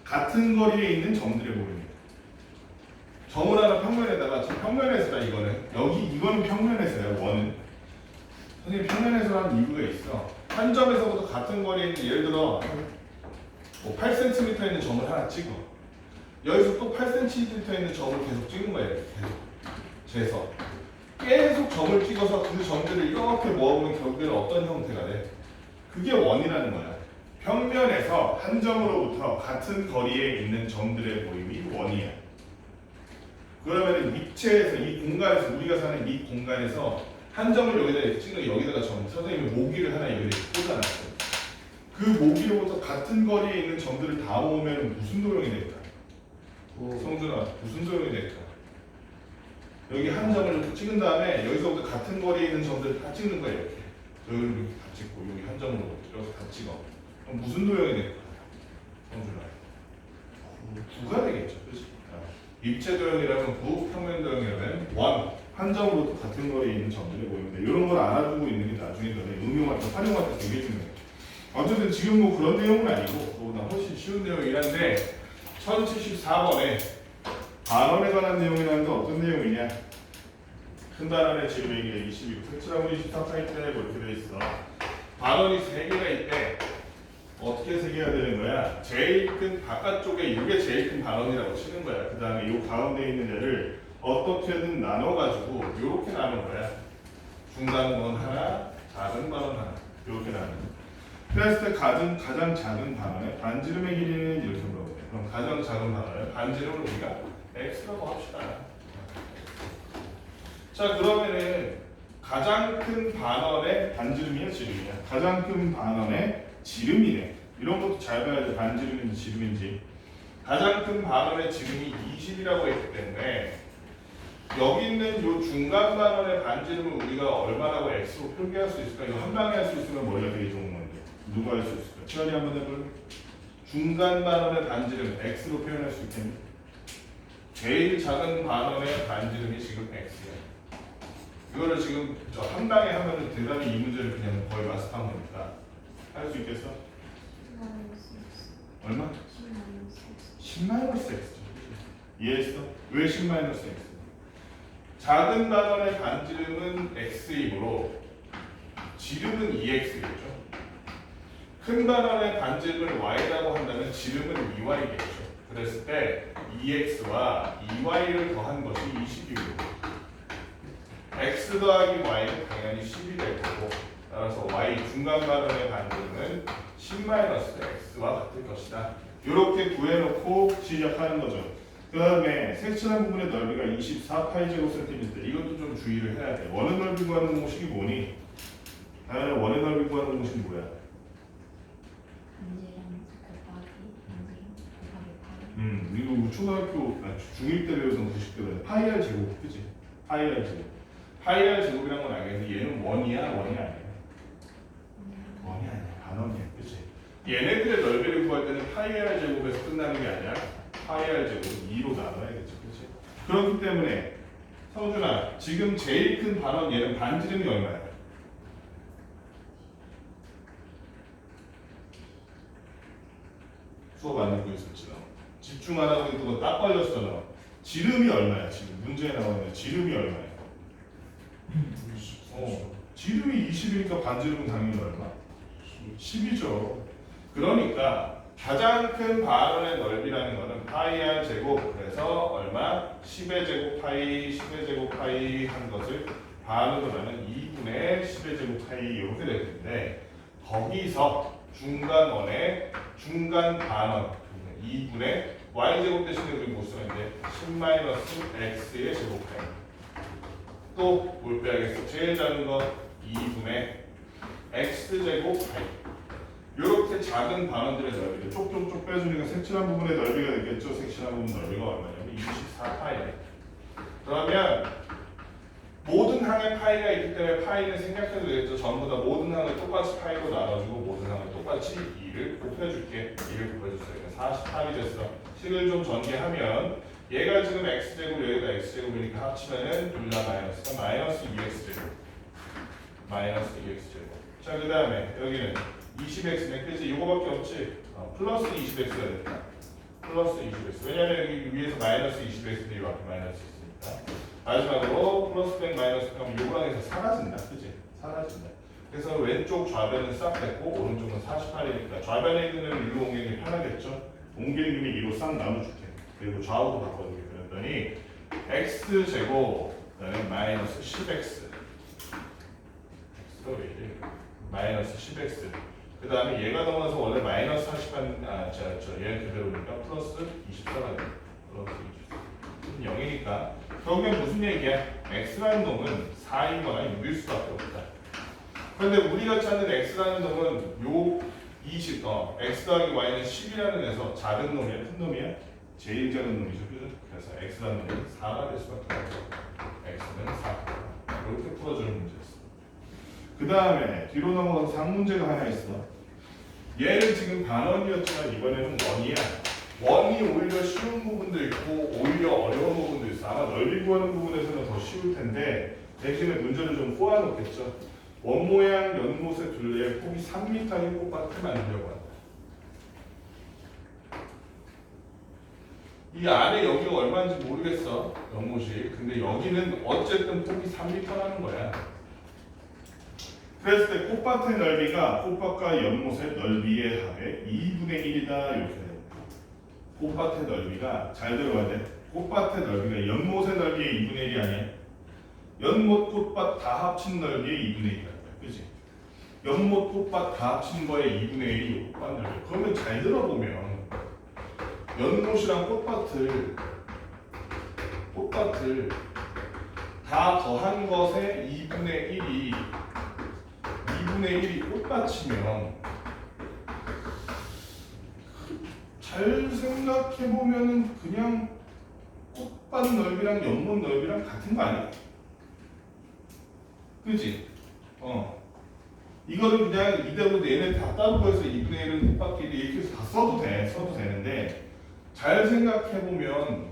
같은 거리에 있는 점들의 모임이에요. 점을 하나 평면에다가 지금 평면에서라 이거는 이거는 평면에서야 원은. 선생님 평면에서라는 이유가 있어. 한 점에서부터 같은 거리에 있는 예를 들어 뭐 8cm 있는 점을 하나 찍어. 여기서 또 8cm 있는 점을 계속 찍는 거예요. 계속 재서. 계속 점을 찍어서 그 점들을 이렇게 모아보면 결국에는 어떤 형태가 돼? 그게 원이라는 거야. 평면에서 한 점으로부터 같은 거리에 있는 점들의 모임이 원이야. 그러면 입체에서 이 공간에서 우리가 사는 이 공간에서 한 점을 여기다 이렇게 찍는 여기다가 점 선생님이 모기를 하나 여기다 이렇게 꽂아놨어요. 그 모기로부터 같은 거리에 있는 점들을 다 모으면 무슨 도형이 될까? 성준아 무슨 도형이 될까? 여기 한 점을 이렇게 찍은 다음에 여기서부터 같은 거리에 있는 점들을 다 찍는 거예요. 이렇게 여기를 이렇게 다 찍고 여기 한 점으로 이렇게 다 찍어. 그럼 무슨 도형이 될까? 성준아 9가 되겠죠. 그렇지? 입체 도형이라면 9, 평면 도형이라면 1. 한 점으로 같은 거리에 있는 점들의 모임인데 이런 걸 알아두고 있는 게 나중에 응용할 때 활용할 때 되게 중요해요. 어쨌든 지금 뭐 그런 내용은 아니고 그보다 훨씬 쉬운 내용이긴 한데 1074번에 반원에 관한 내용이라는 건 어떤 내용이냐? 큰 반원의 지름이 22, 색칠하고 24파이 때 뭐 이렇게 돼 있어. 반원이 3개가 있대. 어떻게 해석해야 되는 거야? 제일 큰 바깥쪽에 이게 제일 큰 반원이라고 치는 거야. 그 다음에 이 가운데 있는 애를 어떻게든 나눠가지고 이렇게 나눈 거야. 중간 번 하나, 작은 반원 하나 이렇게 나눈 거야. 그랬을 때 가장 작은 반원의 반지름의 길이는 이렇게 물어보네. 그럼 가장 작은 반원의 반지름을 우리가 x라고 합시다. 자 그러면은 가장 큰 반원의 반지름이야 지름이야? 가장 큰 반원의 지름이네. 이런 것도 잘 봐야 돼. 반지름인지 지름인지. 가장 큰 반원의 지름이 20이라고 했기 때문에 여기 있는 이 중간 반원의 반지름을 우리가 얼마라고 x로 표기할 수 있을까? 이거 한 방에 할 수 있으면 머리가 되게 좋은 건데 누가 할 수 있을까? 치환이 한번 해볼래? 중간 반원의 반지름 x로 표현할 수 있겠니? 제일 작은 반원의 반지름이 지금 x야. 이거를 지금 저 한 방에 하면은 대단히 이 문제를 그냥 거의 마스터한 거니까 할 수 있겠어? 얼마? 10-x. 이해했어? 왜 10-x? 작은 반원의 반지름은 x이므로 지름은 2x겠죠. 큰 반원의 반지름을 y라고 한다면 지름은 2y겠죠. 그랬을 때 2x와 2y를 더한 것이 20이고 x 더하기 y는 당연히 10이 될 거고 따라서 y 중간 반원의 반지름은 10-x와 같을 것이다. 이렇게 구해놓고 시작하는 거죠. 그 다음에 색칠한 부분의 넓이가 24파이 제곱센티미터. 이것도 좀 주의를 해야 돼. 원의 넓이 구하는 공식이 뭐니? 당연히 원의 넓이 구하는 공식이 뭐야? 이거 초등학교, 중1 때 배우던 공식대로 파이 r 제곱, 그치? 파이 r 제곱. 파이 r 제곱이란 건 알겠는데 얘는 원이야, 원이 아니야? 원이 아니야, 반원이야, 그치? 얘네들의 넓이를 구할 때는 파이 r 제곱에서 끝나는 게 아니라 파이 r 제곱 2로 나눠야겠죠, 그치? 그렇기 때문에 성준아, 지금 제일 큰 반원 얘는 반지름이 얼마야? 수업 안 듣고 있었지 너. 집중 안 하고 있는 거 딱 걸렸어 너. 지름이 얼마야 지금? 문제에 나오는데 지름이 얼마야? 지름이 20이니까 반지름은 당연히 얼마? 10이죠. 그러니까 가장 큰 반원의 넓이라는 거는 파이 r 제곱, 그래서 얼마? 10의 제곱 파이, 10의 제곱 파이 한 것을 반으로 나는 2분의 10의 제곱 파이 이렇게 될 텐데 거기서 중간원의 중간 반원 2분의 y제곱 대신에 우리 못 쓰는데 10-x의 제곱 파이. 또 뭘 빼야겠어? 제일 작은 거 2분의 x제곱 파이. 이렇게 작은 반원들의 넓이를 쪽쪽쪽 빼주니까 색칠한 부분의 넓이가 되겠죠. 색칠한 부분 넓이가 얼마냐면 24파이. 그러면 모든 항에 파이가 있기 때문에 파이는 생략해도 되겠죠. 전부 다 모든 항을 똑같이 파이로 나눠주고 모든 항을 똑같이 2를 곱해줄게. 2를 곱해줬어요. 48이 됐어. 식을 좀 전개하면 얘가 지금 x제곱 여기가 x제곱이니까 합치면은 둘 다 마이너스가 마이너스 2x제곱 마이너스 2x제곱. 자 그 다음에 여기는 20x네. 그치? 이거밖에 없지? 플러스 20x가 됐다. 플러스 20x. 왜냐면 여기 위에서 마이너스 20x들이 이렇게 마이너스 있으니까. 마지막으로 플러스 100 마이너스 100 하면 요거랑 해서 사라진다. 그치? 사라진다. 그래서 왼쪽 좌변은 싹 됐고 오른쪽은 48이니까 좌변에 있는 일로 옮기는 게 편하겠죠? 옮기는 김에 2로 싹 나눠줄게. 그리고 좌우도 바꿔주게. 그랬더니 x제곱 그다음에 마이너스 10x x가 왜 이래? 마이너스 10x 그 다음에 얘가 넘어서 원래 마이너스 40한 얘는 그대로니까 플러스 24가 돼. 플러스 24 0이니까 결국엔 무슨 얘기야? x라는 놈은 4이거나 6일 수밖에 없다. 그런데 우리가 찾는 x라는 놈은 요 20, x 더하기 y는 10이라는 데서 작은 놈이야? 큰 놈이야? 제일 작은 놈이죠. 그죠? 그래서 x라는 놈은 4가 될 수밖에 없어. x는 4. 이렇게 풀어주는 문제였어. 그 다음에 뒤로 넘어가서 상문제가 하나 있어. 얘는 지금 반원이었지만 이번에는 원이야. 원이 오히려 쉬운 부분도 있고 오히려 어려운 부분도 있어. 아마 넓이 구하는 부분에서는 더 쉬울 텐데 대신에 문제를 좀 꼬아놓겠죠. 원 모양 연못의 둘레의 폭이 3m인 꽃밭을 만들려고 한다. 이 안에 여기가 얼마인지 모르겠어, 연못이. 근데 여기는 어쨌든 폭이 3m라는 거야. 그랬을 때 꽃밭의 넓이가 꽃밭과 연못의 넓이의 합의 2분의 1이다 이렇게 됩니다. 꽃밭의 넓이가 잘 들어가야 돼. 꽃밭의 넓이가 연못의 넓이의 2분의 1이 아니야. 연못 꽃밭 다 합친 넓이의 2분의 1이야. 그치? 연못 꽃밭 다 합친 거의 2분의 1이 꽃밭 넓이. 그러면 잘 들어보면 연못이랑 꽃밭을 다 더한 것의 2분의 1이 꽃밭이면 잘 생각해보면은 그냥 꽃밭 넓이랑 연못 넓이랑 같은 거 아니야? 그치? 이거를 그냥 이대로 얘네 다 따로 해서 2분의 1은 꽃밭끼리 이렇게 해서 다 써도 되는데 잘 생각해보면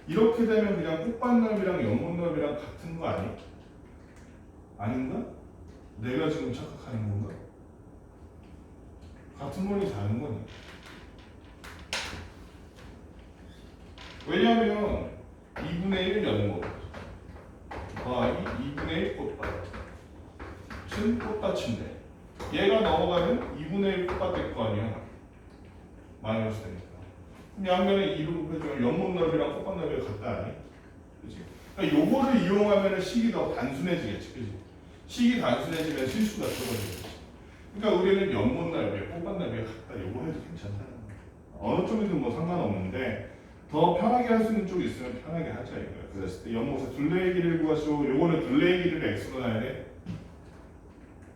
이렇게 되면 그냥 꽃밭 넓이랑 연못 넓이랑 같은 거 아니? 아닌가? 내가 지금 착각하는 건가? 같은 거니 다른 거니? 왜냐하면 2분의 1 연못 더하기 2분의 1 꽃밭 즉 꽃밭인데 얘가 넘어가면 2분의 1 꽃밭 될 거 아니야. 마이너스 되니까. 양면에 2로 곱해주면 연못 넓이랑 꽃밭 넓이가 같다 아니? 그치? 그러니까 요거를 이용하면 식이 더 단순해지겠지. 그치? 식이 단순해지면 실수가 적어지겠지. 그러니까 우리는 연못 넓이, 꽃밭 넓이가 같다. 요거 해도 괜찮다. 어느 쪽이든 뭐 상관없는데 더 편하게 할 수 있는 쪽이 있으면 편하게 하자 이거야. 그랬을 때 연못의 둘레의 길이를 구하시오. 요거는 둘레의 길이를 x로 놔야 돼?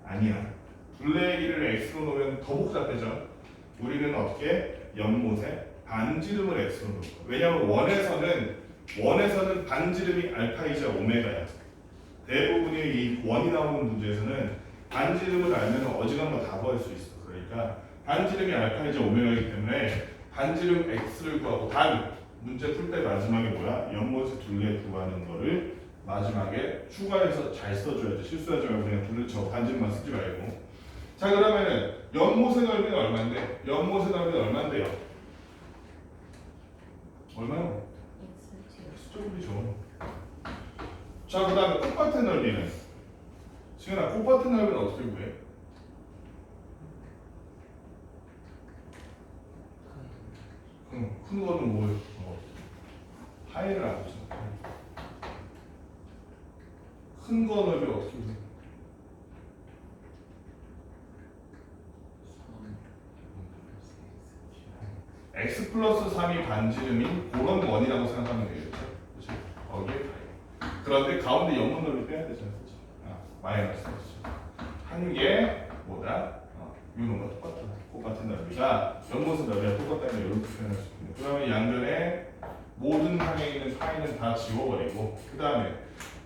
아니야. 둘레의 길이를 x로 놓으면 더 복잡해져. 우리는 어떻게? 연못에 반지름을 x로 놓을 거야. 왜냐하면 원에서는 반지름이 알파이자 오메가야. 대부분의 이 원이 나오는 문제에서는 반지름을 알면 어지간한 거 다 구할 수 있어. 그러니까 반지름이 알파이자 오메가이기 때문에 반지름 x를 구하고 문제 풀 때 마지막에 뭐야? 연못의 둘레 구하는 거를 마지막에 추가해서 잘 써줘야지. 실수하지 말고 그냥 둘레 쳐 반지름만 쓰지 말고. 자 그러면은 연못의 넓이는 얼마인데? 연못의 넓이는 얼마인데요? 얼마요? X제곱이죠. 자 그 다음에 꽃밭의 넓이는? 지은아 꽃밭의 넓이는 어떻게 구해? 큰 거는 뭐예요? 파이를 안 줘. 큰 거 넓이 어떻게 구해? x 플러스 3이 반지름인 그런 원이라고 생각하면 되겠죠. 그렇지? 거기에 그런데 가운데 연못 넓이 빼야 되잖아. 그렇지? 마이너스. 한 개 뭐다? 이런 거 똑같아. 똑같은 넓이가 연못의 넓이랑 똑같다면 이렇게 표현할 수 있는. 그러면 양변에 모든 항에 있는 파이는 다 지워버리고 그 다음에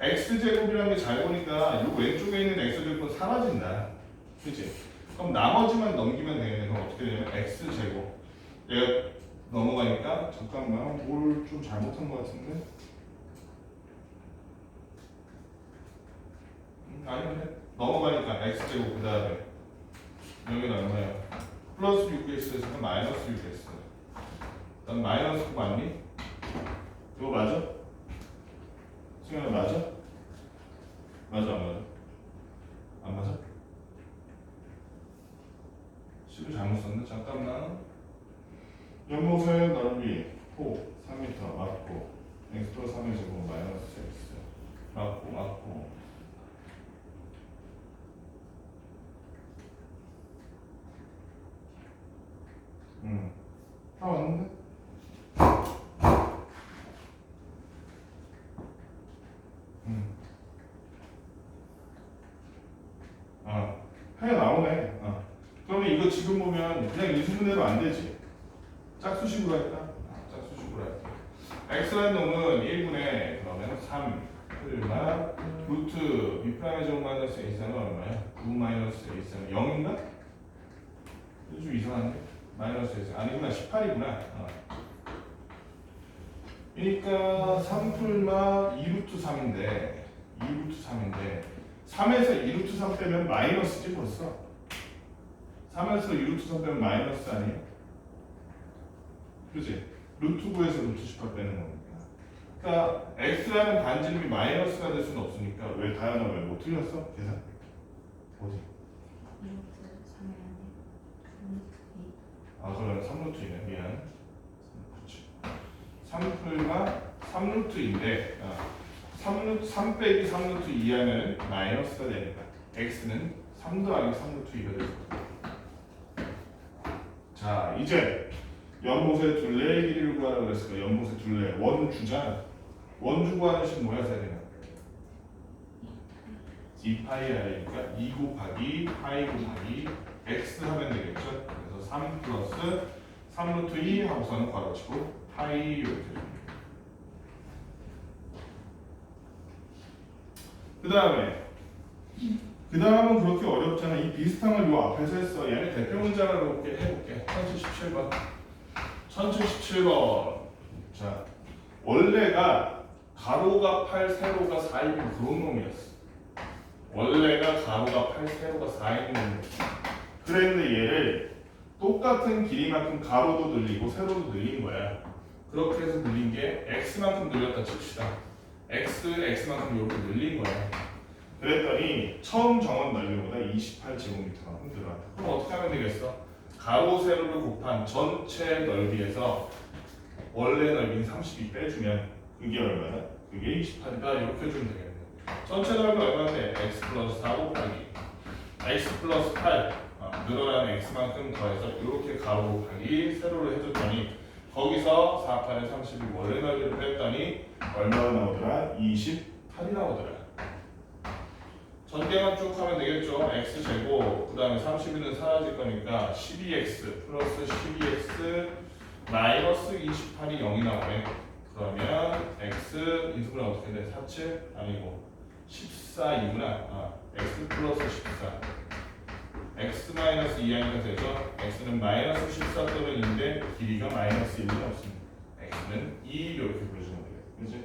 x제곱이라는 게 잘 보니까 이 왼쪽에 있는 x제곱은 사라진다. 그치? 그럼 나머지만 넘기면 되겠네. 그럼 어떻게 되냐면 x제곱 얘가 넘어가니까 잠깐만 뭘 좀 잘못한 것 같은데 아닌데 넘어가니까 x제곱 그 다음에 여기는 얼마야? 플러스 6x에서 마이너스 6x 난 마이너스 9 맞니? 이거 맞아? 승현아 맞아? 맞아 안 맞아? 안 맞아? 식을 잘못 썼네? 잠깐만 연못의 넓이 폭 3m 맞고 x 플러스 3의 제곱 마이너스 x 맞고 다 왔는데? 해가 나오네. 그러면 이거 지금 보면 그냥 인수분해로 안 되지. 짝수식으로 할까? 짝수식으로 할게. x라는 놈은 1분의 그러면 3 플마 루트 b'의 제곱 마이너스 a3은 얼마야? 9 마이너스 a3은 0인가? 좀 이상한데? 마이너스 a3 아니구나 18이구나. 그러니까 3풀마 2루트 3인데 3에서 2루트 3 빼면 마이너스지 벌써. 3에서 2루트 3 빼면 마이너스 아니에요? 그지? 루트 9에서 루트 18 빼는 거니까. 그러니까 x라는 반지름이 마이너스가 될 수는 없으니까 왜 다현아 왜 뭐 틀렸어? 계산 어디? 루트 3이 아니고 루트 2. 아 그러면 3루트이네 미안. 그렇지. 3풀마 3루트인데 3 빼기 3루트 2하면 마이너스가 되니까 x는 3 더하기 3루트 2가 되죠. 자 이제 연못의 둘레의 길이를 구하라고 그랬으니까 연못의 둘레 원주잖아. 원주 구하는 식 뭐야 세린아? 2파이아니까 2 곱하기 파이 곱하기 x 하면 되겠죠. 그래서 3 플러스 3루트 2 하고서는 괄호치고 파이 이렇게 됩니다. 그 다음은 그렇게 어렵잖아. 이 비슷한 걸 요 앞에서 했어. 얘네 대표 문장으로 이렇게 해볼게. 1017번. 1017번. 자, 원래가 가로가 8, 세로가 4이면 그런 놈이었어. 원래가 가로가 8, 세로가 4이면 놈이었어. 그랬는데 얘를 똑같은 길이만큼 가로도 늘리고 세로도 늘린 거야. 그렇게 해서 늘린 게 x만큼 늘렸다 칩시다. x만큼 이렇게 늘린 거야. 그랬더니 처음 정원 넓이보다 28제곱미터만큼 늘어났다. 그럼 어떻게 하면 되겠어? 가로 세로를 곱한 전체 넓이에서 원래 넓이는 32 빼주면 그게 얼마나? 그게 28이다 이렇게 해주면 되겠네. 전체 넓이 얼마인데? x 플러스 4 곱하기 x 플러스 8 늘어난 x만큼 더해서 이렇게 가로 곱하기 세로를 해줬더니 거기서 4, 8에 32 원래 넓이를 뺐더니 얼마가 나오더라? 28이 나오더라. 전개만 쭉 하면 되겠죠. x제곱 그 다음에 32는 사라질 거니까 12x 플러스 12x 마이너스 28이 0이 나오네. 그러면 x 인수분해 어떻게 돼? 47? 아니고 14이구나. x 플러스 14 x 마이너스 2하니까 되죠. x는 마이너스 14 또는 2인데 길이가 마이너스 1은 없습니다. x는 2 이렇게 보여주면 되겠죠. 그치?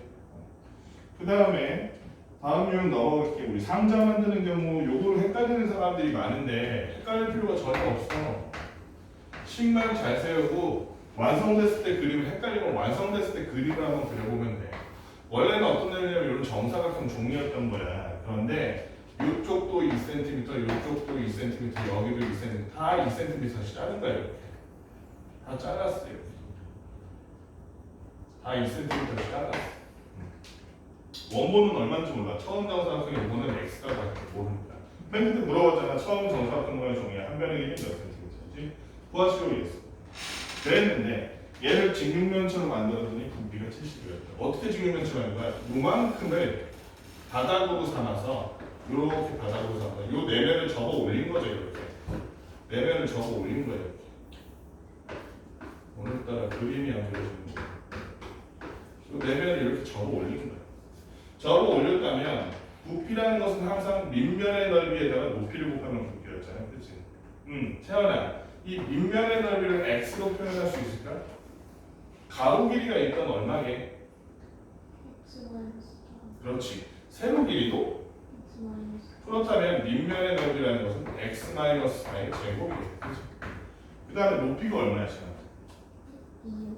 그 다음에 다음 유형 넘어갈게. 우리 상자 만드는 경우 요거를 헷갈리는 사람들이 많은데 헷갈릴 필요가 전혀 없어. 식만 잘 세우고 완성됐을 때 그림을 헷갈리면 완성됐을 때 그림을 한번 그려보면 돼. 원래는 어떤 애냐면 이런 정사각형 종이였던 거야. 그런데 이쪽도 2cm, 이쪽도 2cm, 여기도 2cm, 다 2cm씩 자른 거야. 이렇게 다 잘랐어요. 다 2cm씩 잘랐어. 원본은 얼마인지 몰라. 처음 정사각형의 원본은 x가 같아. 모릅니다. 맨 그때 물어봤잖아. 처음 정사각형 모양 종이 한 변의 길이 몇 cm인지 구하시려고 했어. 그랬는데 얘를 직육면체로 만들었더니 부피가 70이었다. 어떻게 직육면체로 하는 거야? 요만큼을 바닥으로 삼아서 이렇게 바닥으로 삼아서 요 내면을 접어 올린 거죠. 이렇게 내면을 접어 올린 거예요. 이렇게. 오늘따라 그림이 안 그려지는 거예요. 요 내면을 이렇게 접어 올린 거예요. 접어 올렸다면 부피라는 것은 항상 밑면의 넓이에다가 높이를 곱하면 부피였잖아요. 그렇지? 태연아, 이 밑면의 넓이를 x로 표현할 수 있을까? 가로 길이가 일단 얼마게? x 마이너스 그렇지. 세로 길이도? x 마이너스 그렇다면 밑면의 넓이라는 것은 x 마이너스 4의 제곱이에요. 그 다음에 높이가 얼마야?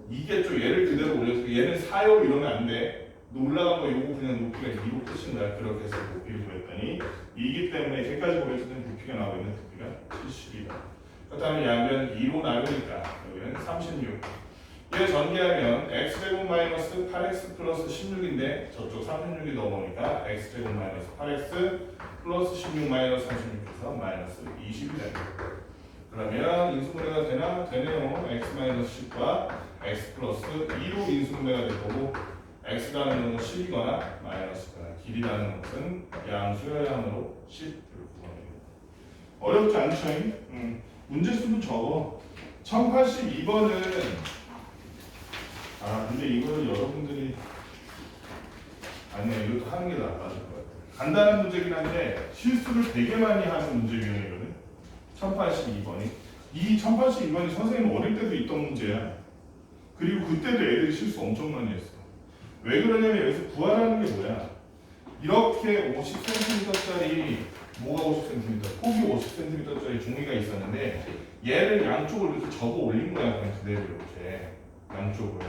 2. 이겠죠. 얘를 그대로 올려서 얘는 4요 이러면 안 돼. 올라간 거 요거 그냥 높이가 2로 끝인 거야. 그렇게 해서 높이를 구했더니 2기 때문에 이렇게까지 보였을 때는 부피가 나오고 있는 부피가 70이다. 그 다음에 양변 2로 나누니까 여기는 36. 얘 전개하면 x제곱 마이너스 8x 플러스 16인데 저쪽 36이 넘어오니까 x제곱 마이너스 8x 플러스 16 마이너스 36에서 마이너스 20이 됩니다. 그러면 인수분해가 되나? 되네요. x 마이너스 10과 x 플러스 2로 인수분해가 될 거고 x라는 건 10이거나 마이너스거나 길이라는 것은 양수여양으로 10 이렇게 구합니다. 어렵지 않죠? 문제수도 적어. 1082번은 근데 이거를 여러분들이 아니야 이것도 하는 게 나을 것 같아요. 간단한 문제긴 한데 실수를 되게 많이 하는 문제 유형이거든. 1082번이 이 1082번이 선생님 어릴 때도 있던 문제야. 그리고 그때도 애들이 실수 엄청 많이 했어. 왜 그러냐면 여기서 구하라는 게 뭐야? 이렇게 50cm짜리 뭐가 50cm? 폭이 50cm짜리 종이가 있었는데 얘를 양쪽을 이렇게 접어 올린 거야. 그냥 그대로 이렇게 양쪽을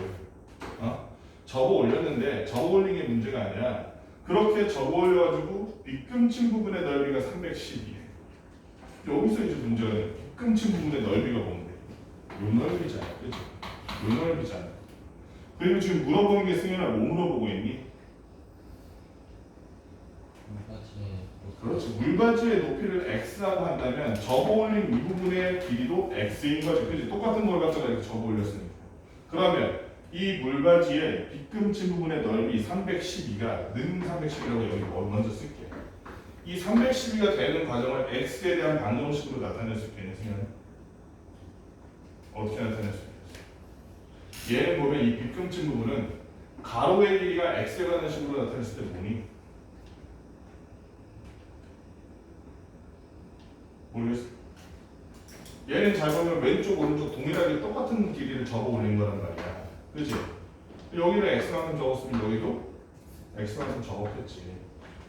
접어 올렸는데 접어 올린 게 문제가 아니야. 그렇게 접어 올려가지고 빗금친 부분의 넓이가 312. 여기서 이제 문제가 돼. 빗금친 부분의 넓이가 뭔데? 요 넓이잖아, 그렇지? 요 넓이잖아. 그리고 지금 물어보는 게 승현아 뭐 물어보고 있니? 그렇지. 물받이의 높이를 x라고 한다면 접어 올린 이 부분의 길이도 x인 거지. 그렇지? 똑같은 걸 갖다가 이렇게 접어 올렸으니까. 그러면 이 물받이의 빗금친 부분의 넓이 312가 는 312라고 여기 먼저 쓸게. 이 312가 되는 과정을 x에 대한 방정식으로 나타낼 수 있겠네, 승현아. 어떻게 나타낼 수 있겠어? 얘는 보면 이 빗금친 부분은 가로의 길이가 x에 관한 식으로 나타냈을 때 뭐니? 모르겠어. 얘는 잘 보면 왼쪽 오른쪽 동일하게 똑같은 길이를 접어 올린 거란 말이야. 그렇지? 여기는 x만큼 적었으면 여기도 x만큼 적었겠지.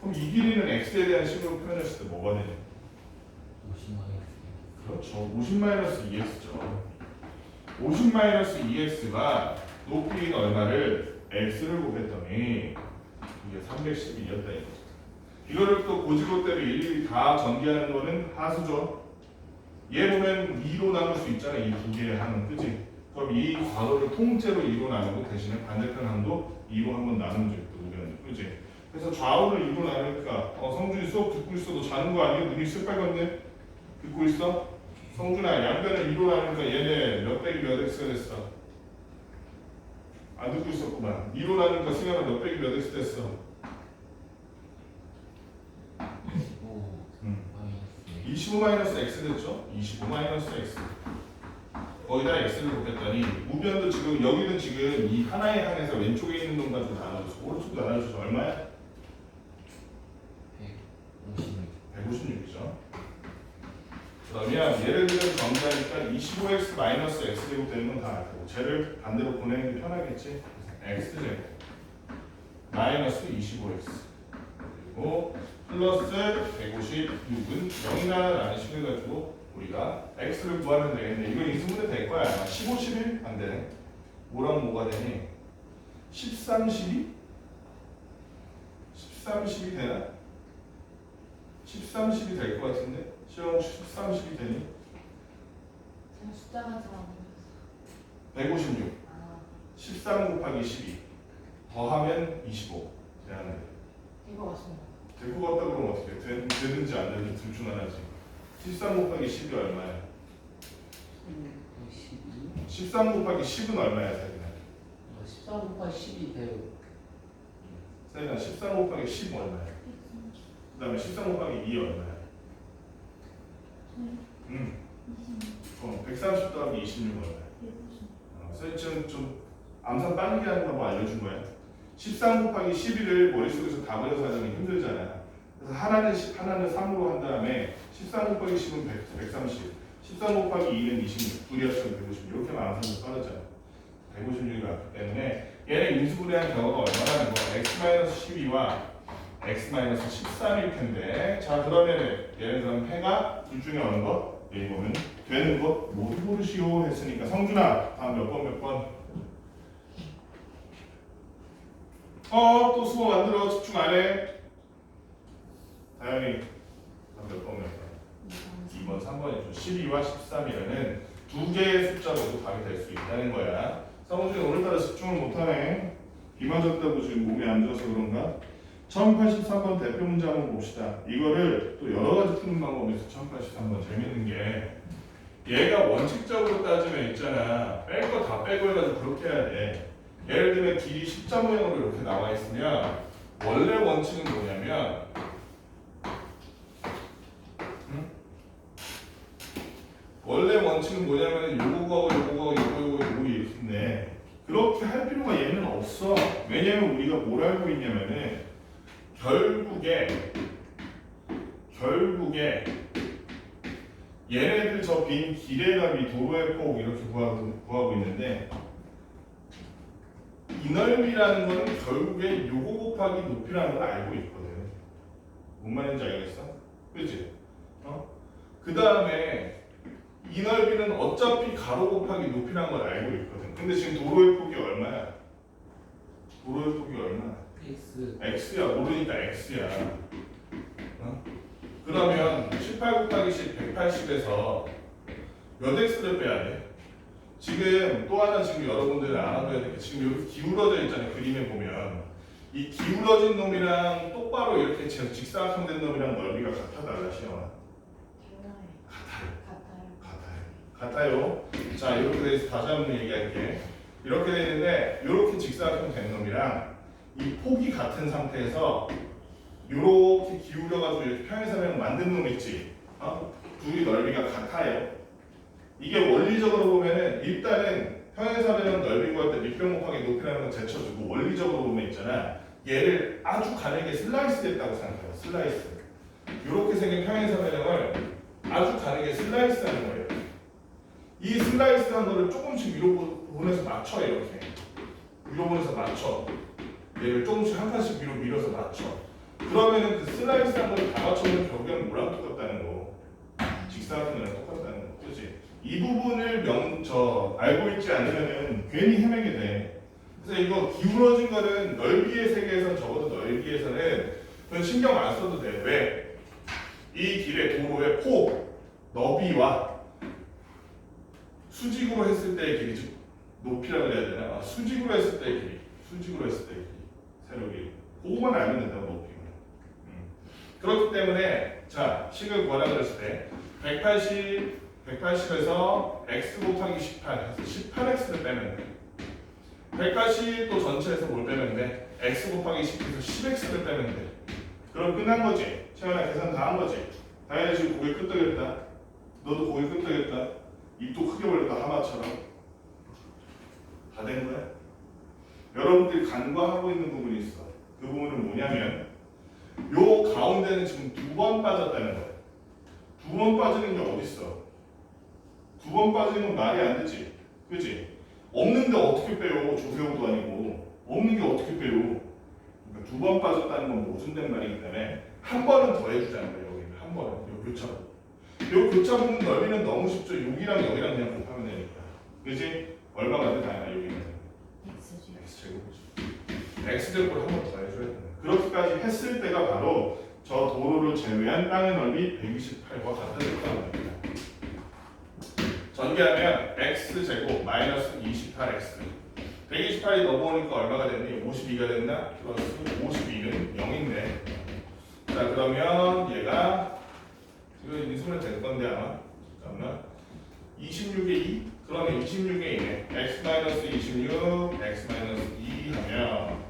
그럼 이 길이는 x에 대한 식으로 표현했을 때 뭐가 되냐? 50-2x. 그렇죠. 50-2x죠. 50-2x가 높이인 얼마를 x를 곱했더니 이게 312였다 이거죠. 이거를 또 고지고대로 일일이 다 전개하는 거는 하수죠. 얘 보면 2로 나눌 수 있잖아. 이 두 개의 항은, 그지? 그럼 이 괄호를 통째로 2로 나누고 대신에 반대편 항도 2로 한번 나누면 되겠다. 그지? 그래서 좌우를 2로 나누니까 성준이 수업 듣고 있어. 너 자는 거 아니야? 눈이 새빨갛네? 듣고 있어? 성준아, 양변을 2로 나누니까 얘네 몇 빼기 몇 x가 됐어? 안 듣고 있었구만. 2로 나누니까 승현아 몇 빼기 몇 x 됐어? 25-x 됐죠? 25-x. 거기다 x를 곱했더니 우변도 지금 여기는 지금 이 하나의 항에서 왼쪽에 있는 놈 가지고 나눠줘서 오른쪽도 나눠줘서 얼마야? 156이죠. 그러면 얘를 그대로 정리하니까 25x-x 제곱 되는 건 다 알 거고 쟤를 반대로 보내는 게 편하겠지? x 제곱 마이너스 25x 그리고 플러스 156은 0이다라는 식을 가지고 우리가 x를 구하면 되겠네. 이거 인수분해 될 거야. 아마 15, 11? 안 되네. 뭐랑 뭐가 되니? 13, 12? 13, 12 되나? 13, 12 될 것 같은데? 시험 13, 12 되니? 제가 숫자가 잘 안 보여서. 156 13 곱하기 12 더하면 25 대안돼. 이거 맞습니다. 될 것 같다 그러면 어떻게 해? 되는지 안 되는지 둘 중 하나지. 13 곱하기 10이 얼마야? 12? 13 곱하기 10은 얼마야, 사진아? 13 곱하기 10이 돼요. 사진아, 13 곱하기 10 얼마야? 그 다음에 13 곱하기 2 얼마야? 130 더하기 26 얼마야? 사진 좀 암산 빠르게 하는 방법 알려준 거야. 13 곱하기 11을 머릿속에서 다 그려서 하자면 힘들잖아. 그래서 하나는 10, 하나는 3으로 한 다음에 13 곱하기 10은 130, 13 곱하기 2는 26, 둘이 합치면 150 이렇게만 암산해서 빠르잖아. 156이 왔기 때문에 얘는 인수분해한 경우가 얼마나 거야? x-12와 x-13일 텐데 자 그러면 예를 들면 해가 둘 중에 어느 것? 여기 보면 되는 것 모두 고르시오 했으니까 성준아 다음 몇 번? 또 수업 만들어 집중 안 해? 다현이 다음 몇 번? 2번, 3번이죠. 12와 13이라는 두 개의 숫자로도 답이 될 수 있다는 거야. 성준이 오늘따라 집중을 못하네. 비 맞았다고 지금 몸이 안 좋아서 그런가? 1083번 대표 문제 한번 봅시다. 이거를 또 여러 가지 푸는 방법이 있어. 1083번 재밌는 게 얘가 원칙적으로 따지면 있잖아. 뺄 거 다 빼고 해가지고 그렇게 해야 돼. 예를 들면 길이 십자 모양으로 이렇게 나와 있으면 원래 원칙은 뭐냐면 원래 원칙은 뭐냐면 요거 이렇게 그렇게 할 필요가 얘는 없어. 왜냐면 우리가 뭘 알고 있냐면은 결국에 얘네들 저 빈 길의 값이 도로의 폭 이렇게 구하고 있는데 이 넓이라는 거는 결국에 요거 곱하기 높이라는 걸 알고 있거든. 뭔 말인지 알겠어? 그치? 그 다음에 이 넓이는 어차피 가로 곱하기 높이라는 걸 알고 있거든. 근데 지금 도로의 폭이 얼마야? 도로의 폭이 얼마야? X. X야. 모르니까 X야. 그러면 18 곱하기 10, 180에서 몇 X를 빼야 돼? 지금 또 하나 지금 여러분들 알아둬야 될 게 지금 여기 기울어져 있잖아요. 그림에 보면 이 기울어진 놈이랑 똑바로 이렇게 직사각형 된 놈이랑 넓이가 같아 달라 시험아? 같아요. 자 이렇게 돼서 다시 한번 얘기할게. 이렇게 되는데 이렇게 직사각형 된 놈이랑 이 폭이 같은 상태에서 이렇게 기울여가지고 이렇게 평행사면을 만든 놈 있지? 둘이 넓이가 같아요. 이게 원리적으로 보면은 일단은 평행사변은 넓이 구할 때 밑변 곱하기 높이라는 건 제쳐주고 원리적으로 보면 있잖아. 얘를 아주 가늘게 슬라이스 됐다고 생각해요. 슬라이스. 이렇게 생긴 평행사변형을 아주 가늘게 슬라이스 하는 거예요. 이 슬라이스 한 거를 조금씩 위로 보내서 맞춰 이렇게. 위로 보내서 맞춰. 얘를 조금씩 한 칸씩 위로 밀어서 맞춰. 그러면은 그 슬라이스 한 거를 다 맞춰면 결국엔 뭐랑 똑같다는 거. 직사각형이랑 똑같다는 거. 그렇지? 이 부분을 알고 있지 않으면은 괜히 헤매게 돼. 그래서 이거 기울어진 거는 넓이의 세계에서는 적어도 넓이에서는 그건 신경 안 써도 돼. 왜? 이 길의 도로의 폭, 너비와 수직으로 했을 때의 길이 즉 높이라고 해야 되나? 수직으로 했을 때의 길이. 수직으로 했을 때의 길이. 세로길이. 그거만 알면 된다고 높이면. 그렇기 때문에 자 식을 구하라 그랬을 때 180에서 x 곱하기 18 해서 18x를 빼면 돼. 180 또 전체에서 뭘 빼면 돼? x 곱하기 10에서 10x를 빼면 돼. 그럼 끝난 거지. 채원아 계산 다 한 거지. 당연히 지금 고개 끄덕였다. 너도 고개 끄덕였다. 입도 크게 벌렸다. 하마처럼. 다 된 거야? 여러분들이 간과하고 있는 부분이 있어. 그 부분은 뭐냐면 요 가운데는 지금 2번 빠졌다는 거야. 2번 빠지는 게 어딨어? 2번 빠지는 건 말이 안 되지. 그치? 없는데 어떻게 빼요? 조세호도 아니고. 없는 게 어떻게 빼요? 그러니까 2번 빠졌다는 건 모순된 말이기 때문에 한 번은 더 해주자는 거예요. 여기 한 번은. 요 교차부. 요 교차부는 넓이는 너무 쉽죠. 여기랑 여기랑 그냥 곱하면 되니까. 그치? 얼마가 돼? 다양한 여기는. X제곱이죠. X제곱을 한 번 더 해줘야 되는 거예요. 그렇게까지 했을 때가 바로 저 도로를 제외한 땅의 넓이 128과 같아질 겁니다. 전개하면 x제곱 마이너스 28x 128이 넘어오니까 얼마가 됐니? 52가 됐나? 플러스 52는 0인데 자 그러면 얘가 이거 인수면 될 건데 아마 잠깐만 26에 2? 그러면 26에 2네 x 마이너스 26 x 마이너스 2 하면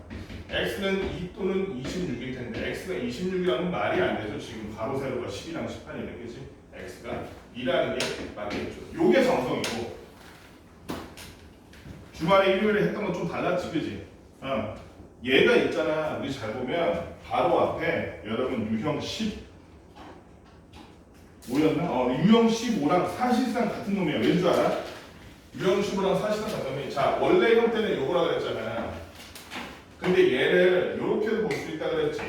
x는 2 또는 26일 텐데 x가 26이라면 말이 안 되죠. 지금 가로 세로가 10이랑 18이네, 그렇지? x가 2라는 게 맞겠죠. 요게 정성이고 주말에 일요일에 했던 건 좀 달랐지, 그지? 얘가 있잖아. 우리 잘 보면 바로 앞에 여러분 유형 15였나? 유형 15랑 사실상 같은 놈이야. 왠 줄 알아? 유형 15랑 사실상 같은 놈이. 자 원래 형태는 요거라 그랬잖아. 근데 얘를 이렇게도 볼 수 있다 그랬지.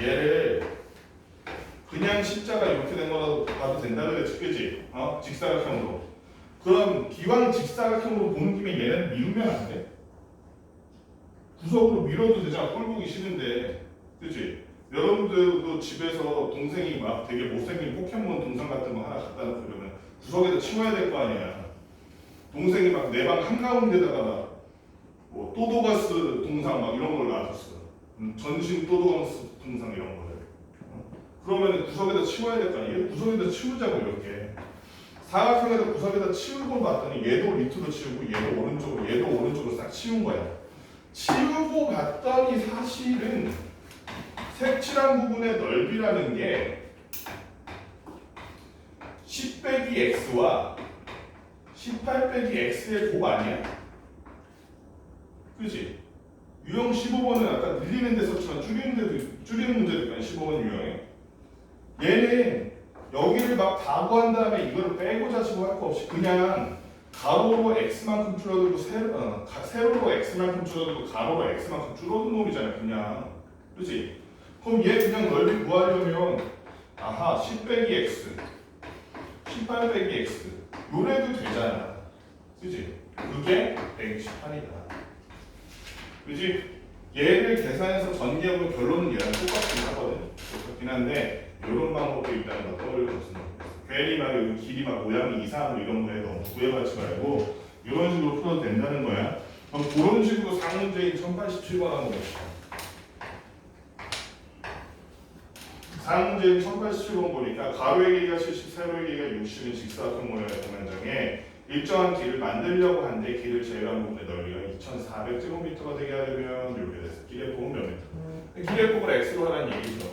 얘를 그냥 십자가 이렇게 된 거라도 봐도 된다 그랬지, 그지? 직사각형으로. 그럼 기왕 직사각형으로 보는 김에 얘는 미루면 안 돼? 구석으로 밀어도 되잖아. 꼴 보기 싫은데, 그지? 여러분들도 집에서 동생이 막 되게 못생긴 포켓몬 동상 같은 거 하나 갖다 놓고 그러면 구석에다 치워야 될 거 아니야. 동생이 막 내 방 한가운데다가 막 뭐 또도가스 동상 막 이런 걸 놔뒀어. 전신 또도가스 동상 이런 거를. 그러면 구석에다 치워야 될 거 아니야. 얘 구석에다 치우자고 이렇게. 사각형에다 구석에다 치우고 봤더니 얘도 밑으로 치우고 얘도 오른쪽으로 싹 치운 거야. 치우고 봤더니 사실은 색칠한 부분의 넓이라는 게 10 빼기 x와 18 빼기 x의 곱 아니야? 그치? 유형 15번은 아까 늘리는 데 썼지만 줄이는 문제도 있거든. 15번 유형에 얘는 여기를 막 다 구한 다음에 이거를 빼고 자시고 할 거 없이 그냥 가로로 x만큼 줄어들고 세로로 x만큼 줄어들고 가로로 x만큼 줄어든 놈이잖아 그냥. 그렇지? 그럼 얘 그냥 넓이 구하려면 아하 10 빼기 x 18 빼기 x 요래도 되잖아. 그치? 그게 128이다. 그치? 얘를 계산해서 전개하면 결론은 얘랑 똑같긴 하거든. 똑같긴 한데 이런 방법도 있다는 거 떠올려줬으면 좋겠어. 괜히 막 여기 길이 막 모양이 이상하고 이런 거에 너무 구애받지 말고 이런 식으로 풀어도 된다는 거야. 그럼 그런 식으로 상문제인 1087번 한번 봅시다. 상문제인 1087번 보니까 가로의 길이가 70, 세로의 길이가 60인 직사각형 모양의 도면장에 일정한 길을 만들려고 하는데 길을 제외한 부분의 넓이가 2400제곱미터가 되게 하려면 이렇게 돼서 길의 폭은 몇 미터? 길의 폭을 x로 하라는 얘기죠.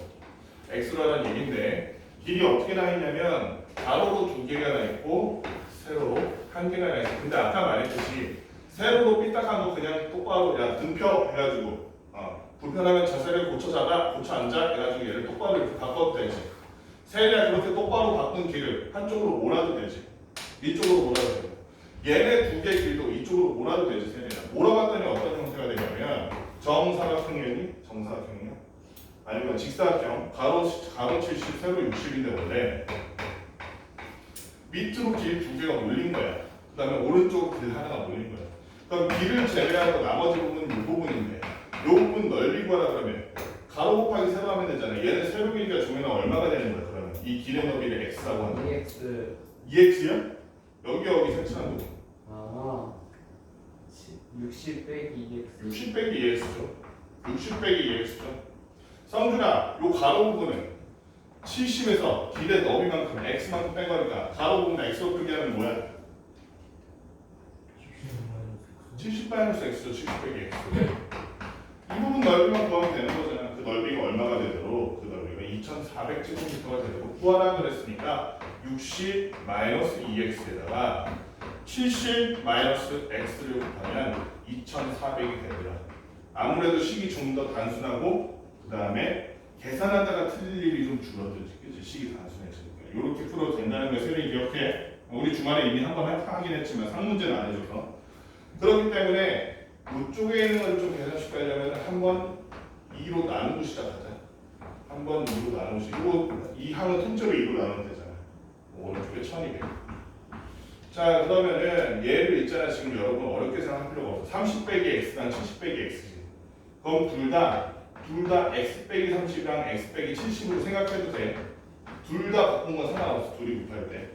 x로 하라는 얘기인데 길이 어떻게 나있냐면 가로로 2개가 나있고 세로로 1개가 나있어. 근데 아까 말했듯이 세로로 삐딱한 거 그냥 똑바로 야 등펴 해가지고 불편하면 자세를 고쳐 앉아 해가지고 얘를 똑바로 이렇게 바꿔도 되지. 세리야 그렇게 똑바로 바꾼 길을 한쪽으로 몰아도 되지. 이쪽으로 몰아도 되고 얘네 두 개 길도 이쪽으로 몰아도 되지. 세리야 몰아봤더니 어떤 형태가 되냐면 정사각형이니? 정사각형이요? 아니면 직사각형 가로 70 세로 60인데 원래 밑으로 길 두 개가 몰린 거야. 그 다음에 오른쪽으로 길 하나가 몰린 거야. 그럼 길을 제외하고 나머지 부분은 이 부분인데 이 부분 넓이 구하라 그러면 가로 곱하기 세로 하면 되잖아. 얘는 세로 길이가 중에는 얼마가 되는 거야 그러면? 이 길의 넓이를 x라고 하는 거야. 2x야? 여기 색칠한 부분. 아 60 빼기 2x 60 빼기 2x죠. 60 빼기 2x죠. 성준아, 요 가로 부분은 70에서 길의 너비만큼 x만큼 뺀 거니까 가로 부분 x로 표기하면 뭐야? 70-x죠. 70 빼기 x. 이 부분 넓이만 구하면 되는 거잖아. 그 넓이가 얼마가 되도록 그 넓이가 2400제곱미터가 되도록 구하라 그랬으니까 60-2x에다가 70-x를 곱하면 2400이 되더라. 아무래도 식이 좀 더 단순하고 그 다음에 계산하다가 틀릴 일이 좀 줄어들지. 그치? 식이 단순해지니까 이렇게 풀어도 된다는 걸 세리 기억해. 우리 주말에 이미 한번 하긴 했지만 상문제는 안 해줘서. 그렇기 때문에 이쪽에 있는 걸 좀 계산시키려면 한번 2로 나누고 시작하자. 한번 2로 나누고 이 항은 통째로 2로 나누면 되잖아. 오른쪽에 1200. 자 그러면은 얘를 있잖아. 지금 여러분 어렵게 생각할 필요가 없어. 30 빼기 x랑 70 빼기 x지. 그럼 둘 다 x 빼기 30이랑 x 빼기 70으로 생각해도 돼. 둘 다 바꾼 건 상관없어. 둘이 곱할 때.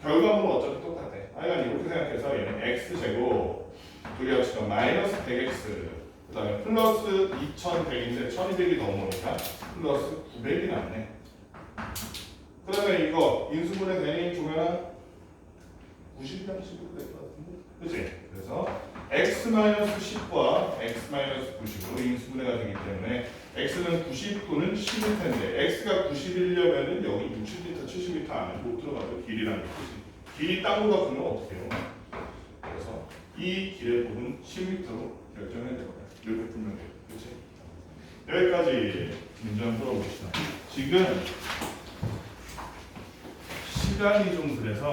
결과물은 어차피 똑같아. 하여간 이렇게 생각해서 얘는 x제곱 둘이 합치면 마이너스 100x 그 다음에 플러스 2100인데 1200이 넘어오니까 플러스 900이 남네. 그러면 이거 인수분해 대입 주면 90이랑 10으로 될 것 같은데? 그치? 그래서 x-10과 x-90으로 인수분해가 되기 때문에 x는 90 또는 10일 텐데 x가 90이려면은 여기 60m, 70m 안에 못 들어가도 길이라는 게 그치? 길이 땅보다 크면 어떻게 해요? 그래서 이 길의 부분 10m로 결정해야 될 거야. 이렇게 풀면 돼요. 그치? 여기까지 문제 한번 풀어봅시다. 지금 시간이 좀 그래서